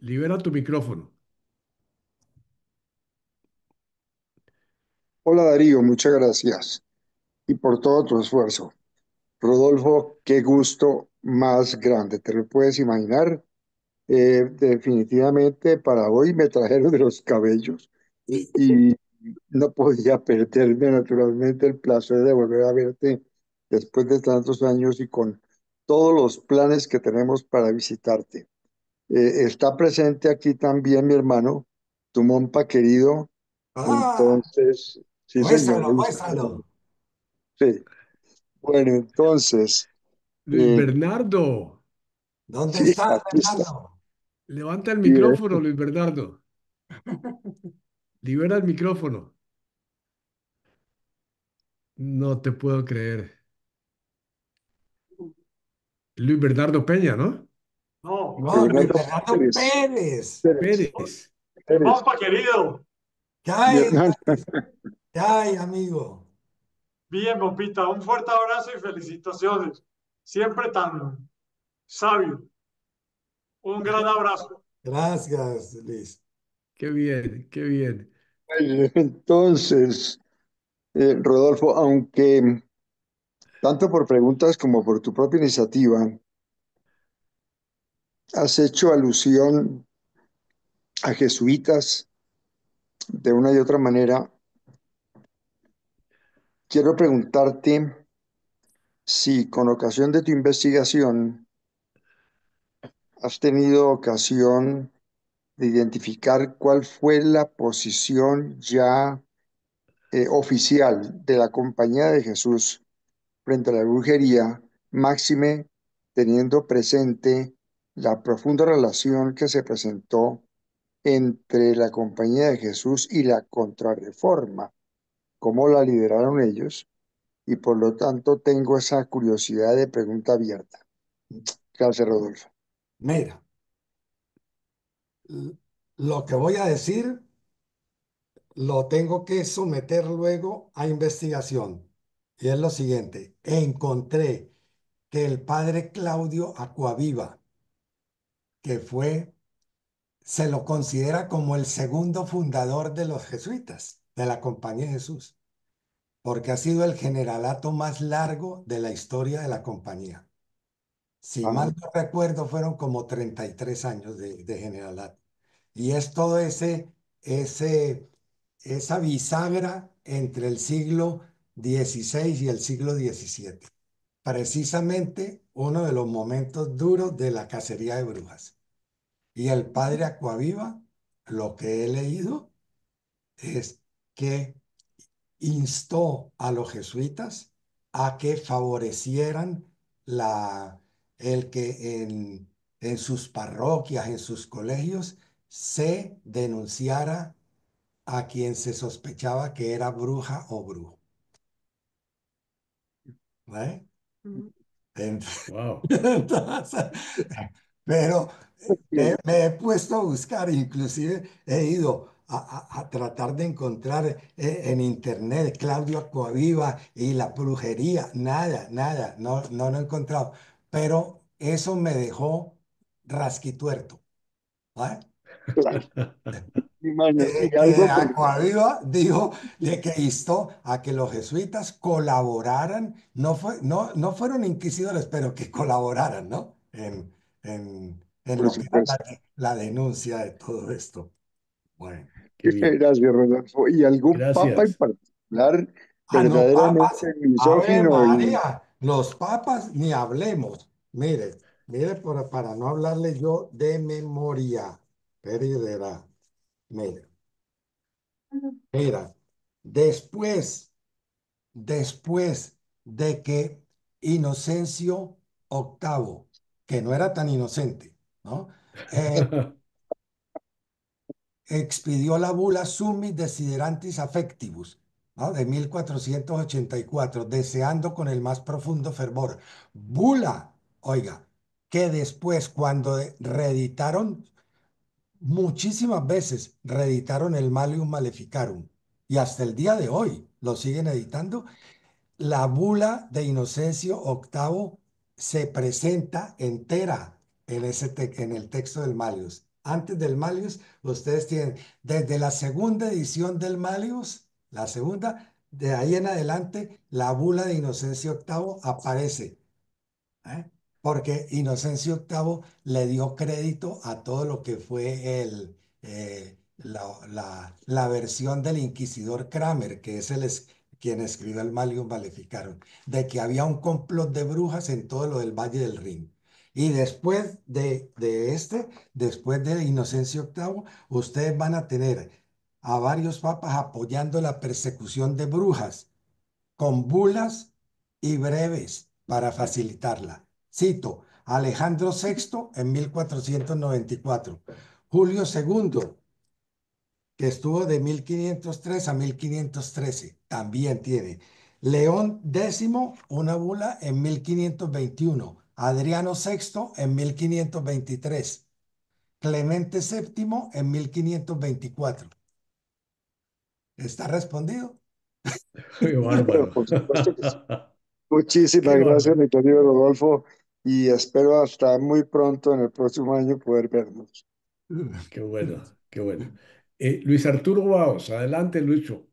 Libera tu micrófono. Hola Darío, muchas gracias y por todo tu esfuerzo. Rodolfo, qué gusto más grande, ¿te lo puedes imaginar? Definitivamente para hoy me trajeron de los cabellos y no podía perderme naturalmente el placer de volver a verte después de tantos años y con todos los planes que tenemos para visitarte. Está presente aquí también mi hermano, tu mompa querido. Ah, Entonces, sí, señor, muéstralo, ahí está. muéstralo. Sí. Bueno, entonces, Luis eh, Bernardo, ¿Dónde sí, estás, aquí está. Fernando? levanta el Y, micrófono, Luis Bernardo. Libera el micrófono. No te puedo creer. Luis Bernardo Peña, ¿no? No, No, Luis Fernando Bernardo Pérez, Pérez. Pérez, Pérez. Pérez, Juanpa, querido. ¿Qué mi hay, hermano. ¿qué hay, amigo? Bien, Bompita, un fuerte abrazo y felicitaciones. Siempre tan sabio. Un gran abrazo. Gracias, Luis. Qué bien, qué bien. Entonces, Rodolfo, aunque tanto por preguntas como por tu propia iniciativa, has hecho alusión a jesuitas de una y otra manera, quiero preguntarte si con ocasión de tu investigación has tenido ocasión de identificar cuál fue la posición ya oficial de la Compañía de Jesús frente a la brujería, máxime teniendo presente la profunda relación que se presentó entre la Compañía de Jesús y la Contrarreforma, cómo la lideraron ellos, y por lo tanto tengo esa curiosidad de pregunta abierta. Gracias, Rodolfo. Mira, l- lo que voy a decir lo tengo que someter luego a investigación. Y es lo siguiente, encontré que el padre Claudio Acuaviva, que fue, se lo considera como el segundo fundador de los jesuitas, de la Compañía de Jesús, porque ha sido el generalato más largo de la historia de la compañía. Si Ajá. mal no recuerdo, fueron como 33 años de generalato. Y es todo ese, esa bisagra entre el siglo XVI y el siglo XVII. Precisamente uno de los momentos duros de la cacería de brujas. Y el padre Acuaviva, lo que he leído es que instó a los jesuitas a que favorecieran la, el que en sus parroquias, en sus colegios, se denunciara a quien se sospechaba que era bruja o brujo. ¿Vale? Ent- Wow. Entonces, pero me he puesto a buscar, inclusive he ido a tratar de encontrar en internet Claudio Acquaviva y la brujería, nada, nada, no, no lo he encontrado, pero eso me dejó rasquituerto, ¿vale? Claro, hermano, y Que algo Acquaviva dijo de que instó a que los jesuitas colaboraran, no fueron inquisidores, pero que colaboraran, ¿no? En por lo que era supuesto. la denuncia de todo esto. Bueno. Qué bien. Gracias, Rodolfo. ¿Y algún papa en Gracias. particular Ah, no, papas. verdaderamente Ave misógino y María, los papas ni hablemos. Mire, mire, para no hablarle yo de memoria. Pereira, mire, mira, después. después de que Inocencio octavo, que no era tan inocente, ¿no? Eh, expidió la bula Summis Desiderantis Affectivus, ¿no? De 1484, deseando con el más profundo fervor. Bula, oiga, que después cuando reeditaron, muchísimas veces reeditaron el Malium Maleficarum, y hasta el día de hoy lo siguen editando. La bula de Inocencio octavo se presenta entera en el texto del Malleus. antes del Malleus, ustedes tienen desde la segunda edición del Malleus, la segunda, de ahí en adelante, la bula de Inocencio VIII aparece. ¿Eh? Porque Inocencio VIII le dio crédito a todo lo que fue la versión del inquisidor Kramer, que es quien escribió el Malleus Maleficarum, de que había un complot de brujas en todo lo del Valle del Rin. Y después después de Inocencio VIII, ustedes van a tener a varios papas apoyando la persecución de brujas con bulas y breves para facilitarla. Cito, Alejandro VI en 1494, Julio II, que estuvo de 1503 a 1513, también tiene. León X, una bula en 1521, Adriano VI en 1523, Clemente VII en 1524. ¿Está respondido? Qué Pero bárbaro. por supuesto que sí. Muchísimas Qué gracias, bárbaro. mi querido Rodolfo, y espero hasta muy pronto en el próximo año poder vernos. Qué bueno, qué bueno. Luis Arturo Baos, adelante, Lucho.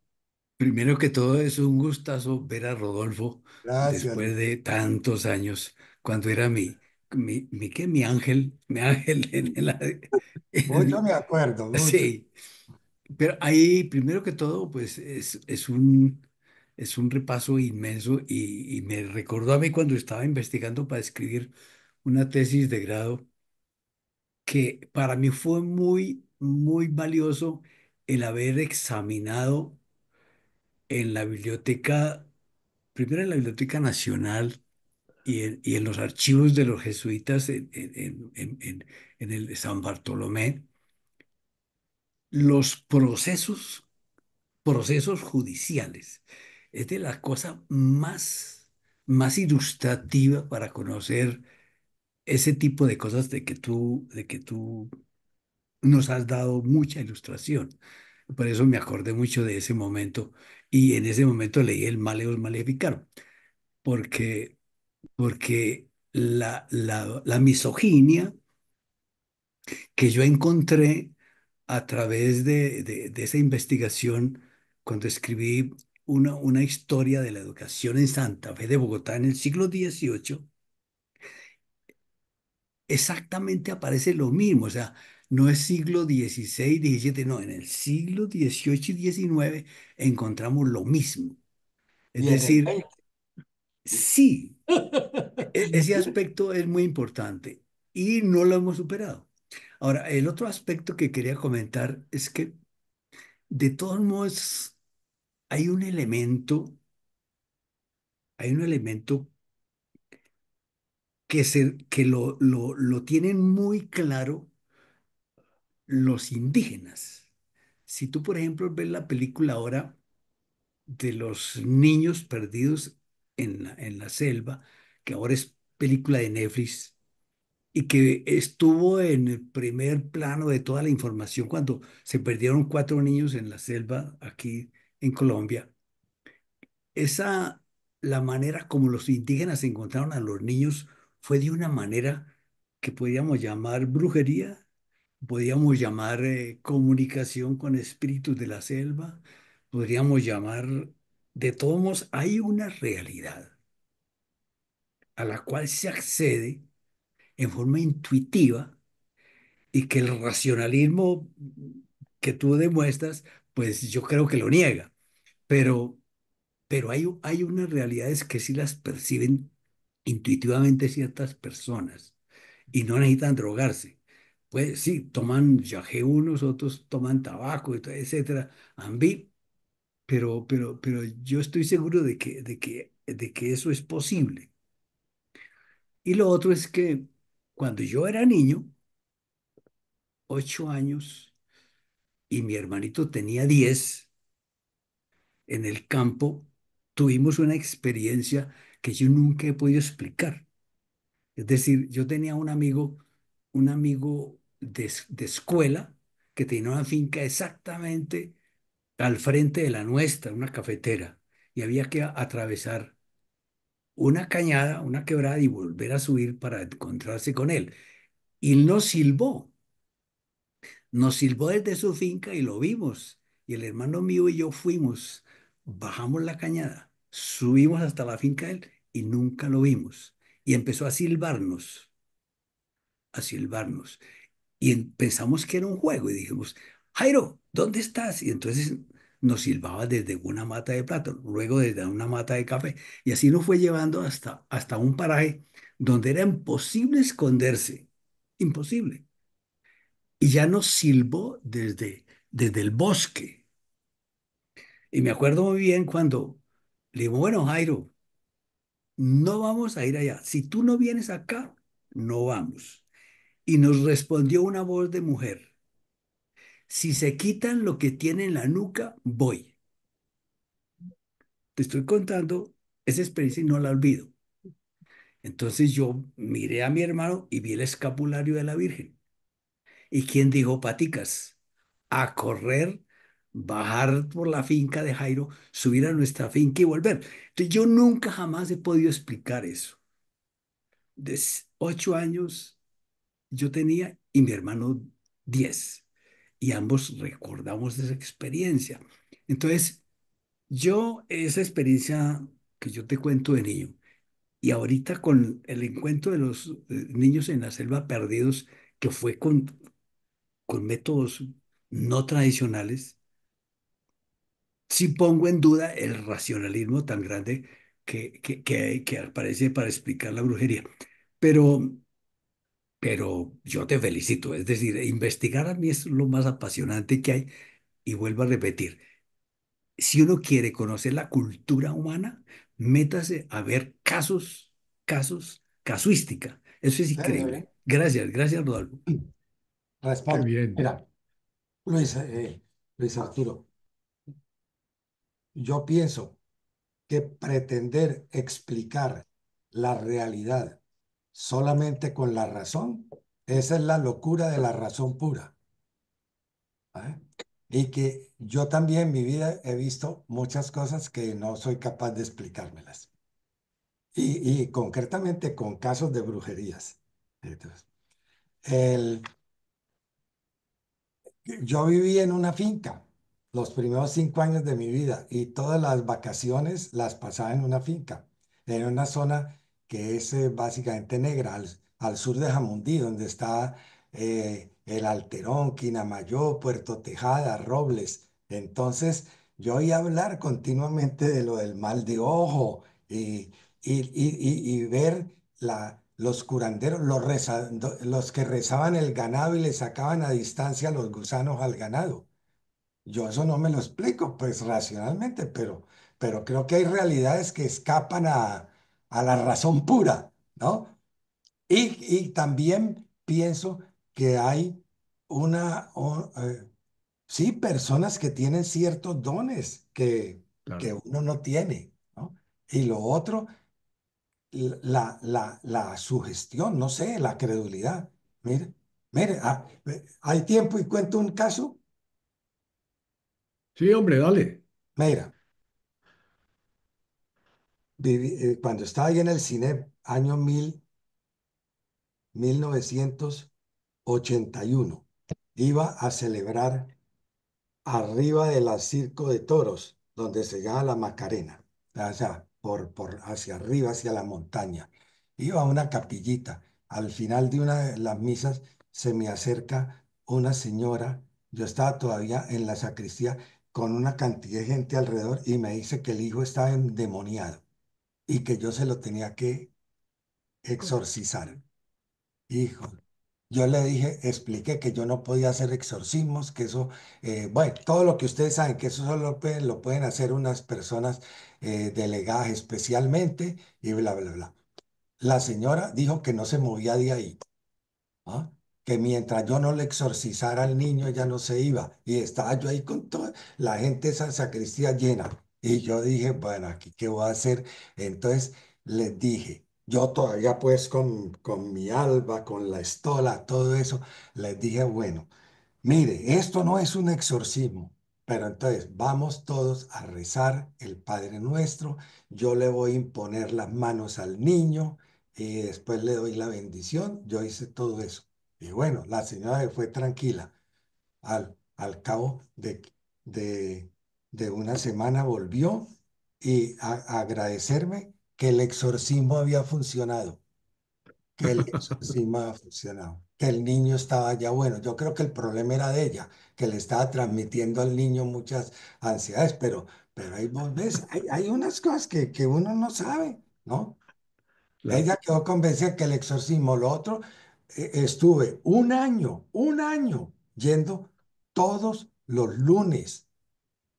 Primero que todo es un gustazo ver a Rodolfo Gracias. después de tantos años, cuando era mi ángel, mi ángel Mucho me acuerdo, mucho. sí, pero ahí primero que todo pues es un repaso inmenso y me recordó a mí cuando estaba investigando para escribir una tesis de grado que para mí fue muy, muy valioso el haber examinado en la biblioteca, primero en la Biblioteca Nacional y en los archivos de los jesuitas en el San Bartolomé, los procesos judiciales. Es de la cosa más ilustrativa para conocer ese tipo de cosas de que tú nos has dado mucha ilustración. Por eso me acordé mucho de ese momento y en ese momento leí el Maleus Maleficarum, porque, porque la misoginia que yo encontré a través de esa investigación cuando escribí una historia de la educación en Santa Fe de Bogotá en el siglo XVIII, exactamente aparece lo mismo, o sea, no es siglo XVI, XVII, no, en el siglo XVIII y XIX encontramos lo mismo. Es Y en el decir, 20. sí, ese aspecto es muy importante y no lo hemos superado. Ahora, el otro aspecto que quería comentar es que de todos modos hay un elemento, hay un elemento que lo tienen muy claro los indígenas. Si tú, por ejemplo, ves la película ahora de los niños perdidos en la selva, que ahora es película de Netflix, y que estuvo en el primer plano de toda la información cuando se perdieron 4 niños en la selva aquí en Colombia. Esa, la manera como los indígenas encontraron a los niños fue de una manera que podríamos llamar brujería, podríamos llamar comunicación con espíritus de la selva, podríamos llamar, de todos modos, hay una realidad a la cual se accede en forma intuitiva y que el racionalismo que tú demuestras, pues yo creo que lo niega, pero, pero hay unas realidades que sí las perciben intuitivamente ciertas personas y no necesitan drogarse. Pues sí, toman yagé unos, otros toman tabaco, etcétera, ambi, pero yo estoy seguro de que eso es posible. Y lo otro es que cuando yo era niño, 8 años, y mi hermanito tenía 10 en el campo, tuvimos una experiencia que yo nunca he podido explicar. Es decir, yo tenía un amigo de escuela que tenía una finca exactamente al frente de la nuestra, una cafetera, y había que atravesar una cañada, una quebrada y volver a subir para encontrarse con él. Y él nos silbó. Nos silbó desde su finca y lo vimos. Y el hermano mío y yo fuimos, bajamos la cañada, subimos hasta la finca de él y nunca lo vimos. Y empezó a silbarnos, a silbarnos. Y pensamos que era un juego y dijimos, Jairo, ¿dónde estás? Y entonces nos silbaba desde una mata de plátano, luego desde una mata de café. Y así nos fue llevando hasta un paraje donde era imposible esconderse, imposible. Y ya nos silbó desde el bosque. Y me acuerdo muy bien cuando le digo, bueno, Jairo, no vamos a ir allá. Si tú no vienes acá, no vamos. Y nos respondió una voz de mujer. Si se quitan lo que tiene en la nuca, voy. Te estoy contando esa experiencia y no la olvido. Entonces yo miré a mi hermano y vi el escapulario de la Virgen. ¿Y quién dijo paticas? A correr, bajar por la finca de Jairo, subir a nuestra finca y volver. Entonces yo nunca jamás he podido explicar eso. De 8 años yo tenía y mi hermano 10. Y ambos recordamos esa experiencia. Entonces, esa experiencia que yo te cuento de niño, y ahorita con el encuentro de los niños en la selva perdidos, que fue con métodos no tradicionales, sí pongo en duda el racionalismo tan grande que aparece para explicar la brujería. Pero, pero yo te felicito, es decir, investigar a mí es lo más apasionante que hay, y vuelvo a repetir. Si uno quiere conocer la cultura humana, métase a ver casuística. Eso es Sí, increíble. Gracias, gracias, Rodolfo. Qué Respondo. bien. Mira, Luis, Luis Arturo, yo pienso que pretender explicar la realidad solamente con la razón, esa es la locura de la razón pura. ¿Vale? Y que yo también en mi vida he visto muchas cosas que no soy capaz de explicármelas. Y concretamente con casos de brujerías. Entonces, el, yo viví en una finca los primeros 5 años de mi vida y todas las vacaciones las pasaba en una finca, en una zona que es básicamente negra, al sur de Jamundí, donde está el Alterón, Quinamayo, Puerto Tejada, Robles. Entonces, yo oía hablar continuamente de lo del mal de ojo y ver los curanderos, los que rezaban el ganado y le sacaban a distancia los gusanos al ganado. Yo eso no me lo explico, pues racionalmente, pero creo que hay realidades que escapan a la razón pura, ¿no? Y también pienso que hay sí, personas que tienen ciertos dones que Claro. uno no tiene, ¿no? Y lo otro la sugestión, no sé, la credulidad. Mire, mire, hay tiempo y cuento un caso. Sí, hombre, dale. Mira, cuando estaba ahí en el cine, año 1981, iba a celebrar arriba del circo de toros, donde se llama la Macarena, o sea, hacia arriba, hacia la montaña. Iba a una capillita. Al final de una de las misas se me acerca una señora, yo estaba todavía en la sacristía con una cantidad de gente alrededor y me dice que el hijo estaba endemoniado y que yo se lo tenía que exorcizar. Hijo, yo le dije, expliqué que yo no podía hacer exorcismos, que eso, bueno, todo lo que ustedes saben, que eso solo lo pueden hacer unas personas delegadas especialmente y bla, bla, bla. La señora dijo que no se movía de ahí. ¿Ah? Que mientras yo no le exorcizara al niño, ella no se iba. Y estaba yo ahí con toda la gente, esa sacristía llena. Y yo dije, bueno, aquí qué voy a hacer. Entonces les dije, yo todavía pues con mi alba, con la estola, todo eso, les dije, bueno. Mire, esto no es un exorcismo, pero entonces vamos todos a rezar el Padre Nuestro. Yo le voy a imponer las manos al niño y después le doy la bendición. Yo hice todo eso. Y bueno, la señora fue tranquila. al cabo de, de una semana volvió y a agradecerme que el exorcismo había funcionado, que el exorcismo había funcionado, que el niño estaba ya bueno. Yo creo que el problema era de ella, que le estaba transmitiendo al niño muchas ansiedades, pero ahí vos ves, hay unas cosas que uno no sabe, ¿no? Claro. Ella quedó convencida que el exorcismo, lo otro, estuve un año yendo todos los lunes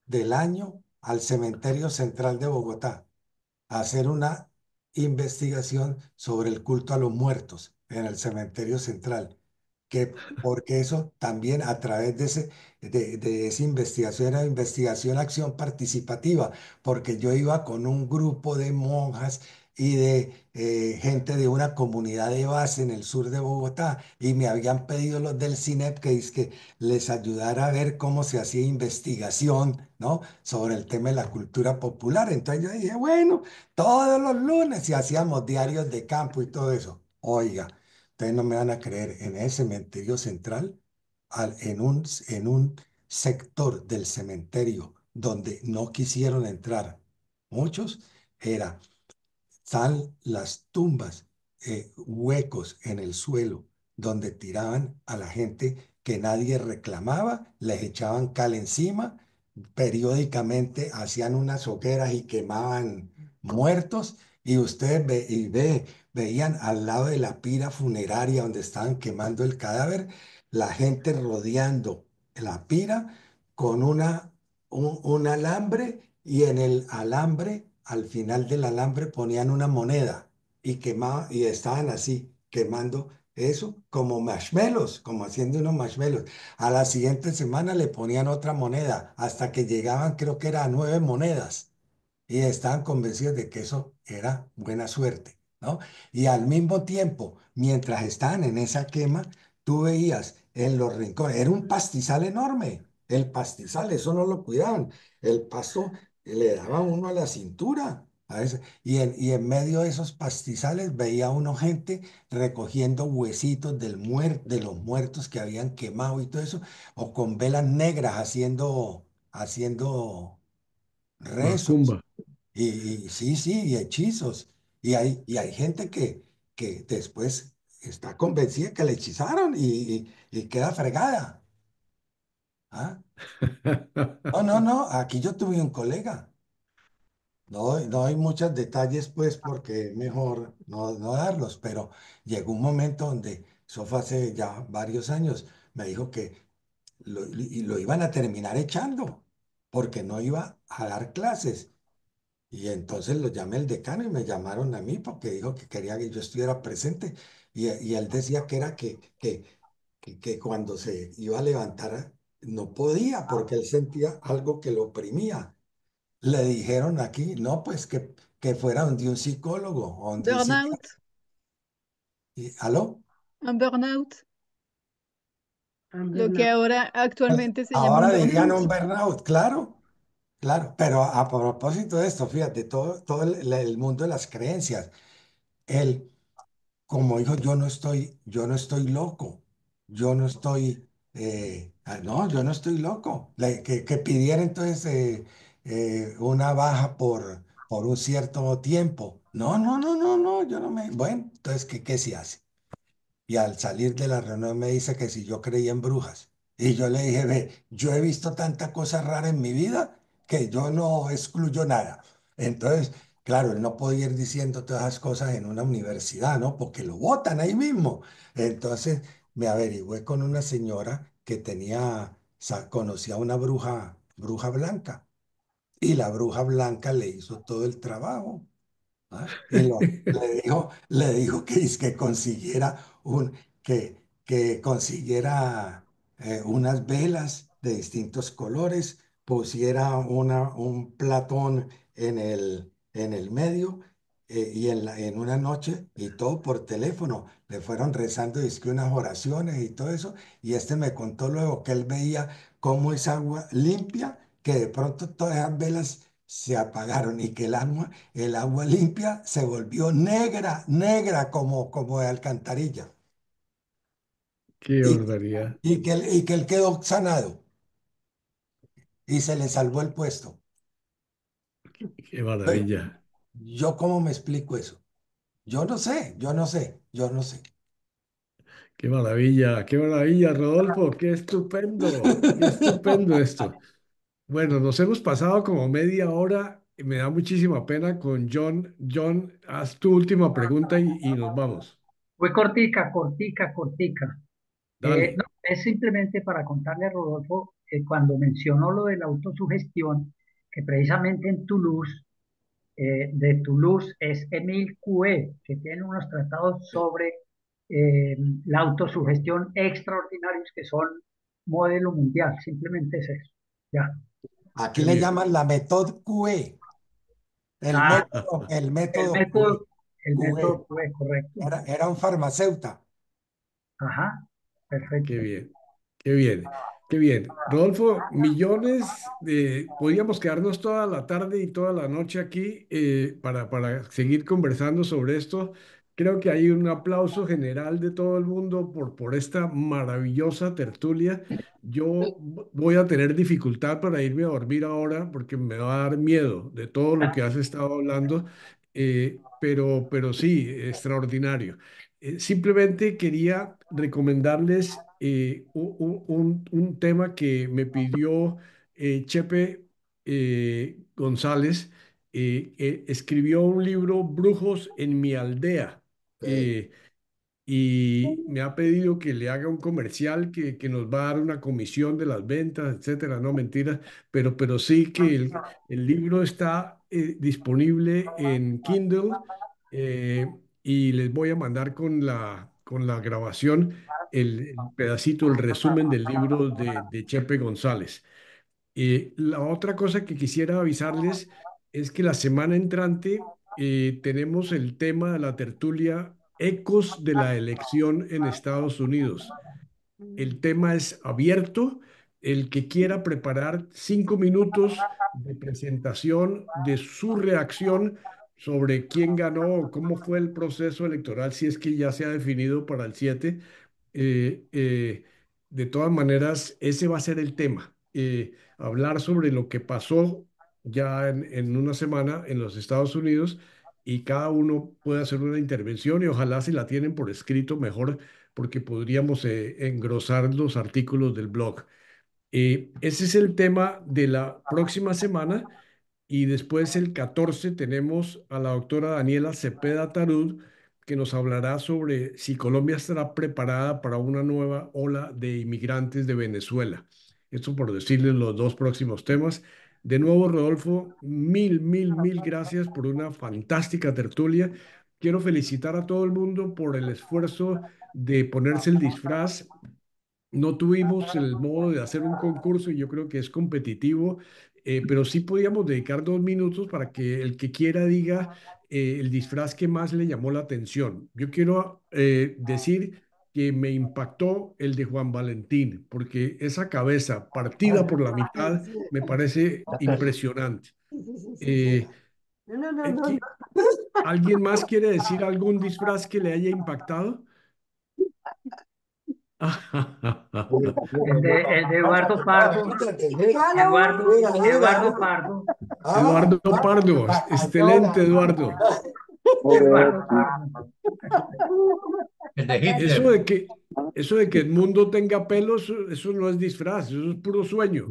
del año al cementerio central de Bogotá a hacer una investigación sobre el culto a los muertos en el cementerio central, que porque eso también a través de esa investigación era investigación, acción participativa, porque yo iba con un grupo de monjas y de gente de una comunidad de base en el sur de Bogotá y me habían pedido los del CINEP que les ayudara a ver cómo se hacía investigación, ¿no? Sobre el tema de la cultura popular. Entonces yo dije, bueno, todos los lunes y hacíamos diarios de campo y todo eso. Oiga, ustedes no me van a creer, en ese cementerio central, en un sector del cementerio donde no quisieron entrar muchos, era están las tumbas, huecos en el suelo donde tiraban a la gente que nadie reclamaba, les echaban cal encima, periódicamente hacían unas hogueras y quemaban muertos y ustedes veían al lado de la pira funeraria donde estaban quemando el cadáver, la gente rodeando la pira con un alambre y en el alambre, al final del alambre ponían una moneda y quemaban y estaban así quemando eso como marshmallows, como haciendo unos marshmallows. A la siguiente semana le ponían otra moneda hasta que llegaban, creo que era a 9 monedas y estaban convencidos de que eso era buena suerte, ¿no? Y al mismo tiempo, mientras estaban en esa quema, tú veías en los rincones, era un pastizal enorme, el pastizal, eso no lo cuidaban, el pasto le daba uno a la cintura. A veces, y en medio de esos pastizales veía uno gente recogiendo huesitos de los muertos que habían quemado y todo eso, o con velas negras haciendo rezos. Macumba. Y sí, sí, y hechizos. Y hay gente que después está convencida que le hechizaron y queda fregada. ¿Ah? No, no, no, aquí yo tuve un colega. No, no hay muchos detalles, pues, porque es mejor no darlos, pero llegó un momento donde, eso fue hace ya varios años, me dijo que y lo iban a terminar echando, porque no iba a dar clases. Y entonces lo llamé el decano y me llamaron a mí porque dijo que quería que yo estuviera presente. Y él decía que era que cuando se iba a levantar no podía porque él sentía algo que lo oprimía. Le dijeron aquí, no, pues que fuera donde un psicólogo o donde un psiquiatra. Burnout, ¿Aló? un burnout, lo que Amberna, ahora Pues, actualmente se llama ahora un dirían burnout. un burnout, claro, claro. Pero a propósito de esto, fíjate, todo el mundo de las creencias. El, como dijo, yo no estoy loco, yo no estoy, no, yo no estoy loco. Que pidiera entonces una baja por un cierto tiempo. No, no, no, no, no, yo no me, bueno, entonces, ¿qué se hace? Y al salir de la reunión me dice que si yo creía en brujas. Y yo le dije, ve, yo he visto tanta cosa rara en mi vida que yo no excluyo nada. Entonces, claro, él no podía ir diciendo todas esas cosas en una universidad, ¿no? Porque lo botan ahí mismo. Entonces, me averigüé con una señora que conocía a una bruja blanca. Y la bruja blanca le hizo todo el trabajo. ¿Ah? Le dijo que, es que consiguiera que consiguiera unas velas de distintos colores, pusiera un platón en el medio y en una noche y todo por teléfono. Le fueron rezando dizque unas oraciones y todo eso. Y este me contó luego que él veía cómo esa agua limpia, que de pronto todas esas velas se apagaron y que el agua limpia se volvió negra, negra como de alcantarilla. Qué y, barbaridad. y que él quedó sanado y se le salvó el puesto. Qué Pero, maravilla. ¿yo cómo me explico eso? Yo no sé, yo no sé, yo no sé. Qué maravilla, Rodolfo. Qué estupendo esto. Bueno, nos hemos pasado como media hora. Y me da muchísima pena con John. John, haz tu última pregunta y nos vamos. Fue cortica, cortica, cortica. No, Dale. es simplemente para contarle a Rodolfo que cuando mencionó lo de la autosugestión, que precisamente en Toulouse, de Toulouse es Émile Coué, que tiene unos tratados sobre eh, la autosugestión extraordinarios que son modelo mundial. Simplemente es eso. Ya. Aquí Qué le bien. llaman la método QE, Ah, el el método QE. método, el QE. método Coué, correcto. Era un farmacéutico. Ajá, Qué perfecto. bien, qué bien, qué bien. Rodolfo, millones de... Podríamos quedarnos toda la tarde y toda la noche aquí para seguir conversando sobre esto. Creo que hay un aplauso general de todo el mundo por esta maravillosa tertulia. Yo voy a tener dificultad para irme a dormir ahora porque me va a dar miedo de todo lo que has estado hablando, pero sí, extraordinario. Simplemente quería recomendarles un tema que me pidió Chepe González. Escribió un libro, Brujos en mi aldea. Sí. eh, y me ha pedido que le haga un comercial que nos va a dar una comisión de las ventas, etcétera. No, mentira, pero sí que el libro está disponible en Kindle, y les voy a mandar con la grabación el pedacito, el resumen del libro de Chepe González. La otra cosa que quisiera avisarles es que la semana entrante tenemos el tema de la tertulia Ecos de la elección en Estados Unidos. El tema es abierto. El que quiera preparar 5 minutos de presentación de su reacción sobre quién ganó, cómo fue el proceso electoral, si es que ya se ha definido para el 7. eh, eh, de todas maneras, ese va a ser el tema. Hablar sobre lo que pasó ya en una semana en los Estados Unidos, y cada uno puede hacer una intervención, y ojalá si la tienen por escrito mejor porque podríamos engrosar los artículos del blog. Ese es el tema de la próxima semana. Y después el 14 tenemos a la doctora Daniela Cepeda Tarud, que nos hablará sobre si Colombia estará preparada para una nueva ola de inmigrantes de Venezuela. Esto por decirles los dos próximos temas. De nuevo, Rodolfo, mil gracias por una fantástica tertulia. Quiero felicitar a todo el mundo por el esfuerzo de ponerse el disfraz. No tuvimos el modo de hacer un concurso y yo creo que es competitivo, pero sí podíamos dedicar 2 minutos para que el que quiera diga el disfraz que más le llamó la atención. Yo quiero decir que me impactó el de Juan Valentín, porque esa cabeza partida por la mitad me parece impresionante. Eh, No. ¿Alguien más quiere decir algún disfraz que le haya impactado? El de Eduardo Pardo, Eduardo Pardo, Eduardo Pardo, excelente Eduardo. Eduardo Pardo. El de Eso Hitler. de que, eso de que Edmundo tenga pelos, eso no es disfraz, eso es puro sueño.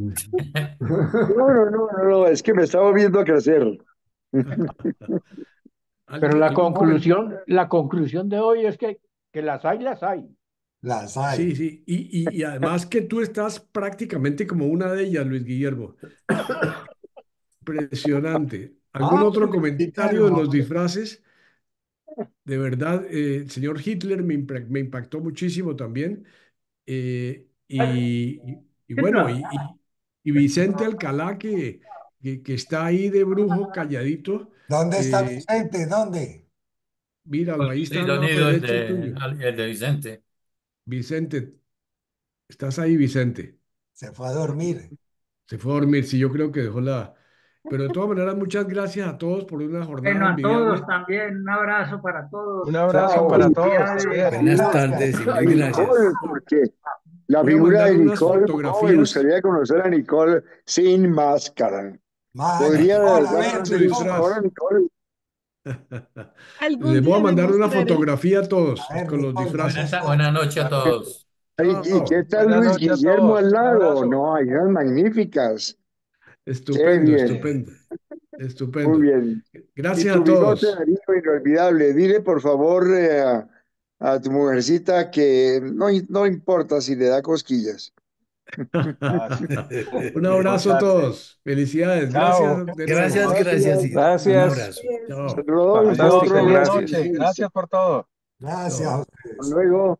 No, es que me estaba viendo a crecer. Pero ¿Algún comentario? la conclusión de hoy es que las hay, las hay. Las Sí, hay. sí, y además que tú estás prácticamente como una de ellas, Luis Guillermo. Impresionante. ¿Algún Ah, otro comentario de los Guillermo. disfraces? De verdad, el señor Hitler me impactó muchísimo también. Y bueno, y Vicente Alcalá, que está ahí de brujo, calladito. ¿Dónde está eh, Vicente? ¿Dónde? Míralo, Con ahí está al Estados lado Unidos, derecho tuyo. el de Vicente. Vicente, estás ahí, Vicente. Se fue a dormir. Se fue a dormir, sí, yo creo que dejó Pero de todas maneras, muchas gracias a todos por una jornada Bueno, a todos envidiable. también, un abrazo para todos. Un abrazo Chao. para todos. Así Felicidades. es. Buenas Gracias. tardes y A mil gracias. Nicole, porque la Voy a figura mandar de unas Nicole, me fotografías. gustaría conocer a Nicole sin máscara. ¿Podría de Nicole, a verdad ver, Con su hacer Nicole. favor a disfraz. Nicole? Algún Les voy a día me mandar una mostraré. fotografía a todos A ver, con los Nicole, disfraces. Buenas noches a todos. Ay, ¿y qué Chao. tal Buenas Luis noches a Guillermo todos. al Un lado? abrazo. No, hay unas magníficas. Qué Estupendo, bien, estupendo, muy estupendo. bien. Y Gracias tu a bigote, todos. Darío, inolvidable. Dile, por favor, a tu mujercita que no importa si le da cosquillas. Ah, sí. Un abrazo a Importante. todos. Felicidades. Chao. Gracias de Gracias, nuevo. gracias y un Gracias. abrazo. Chao. Rodolfo, Fantástico. otro Buenas abrazo. noches. Gracias por todo. gracias a Chao. ustedes. Hasta luego.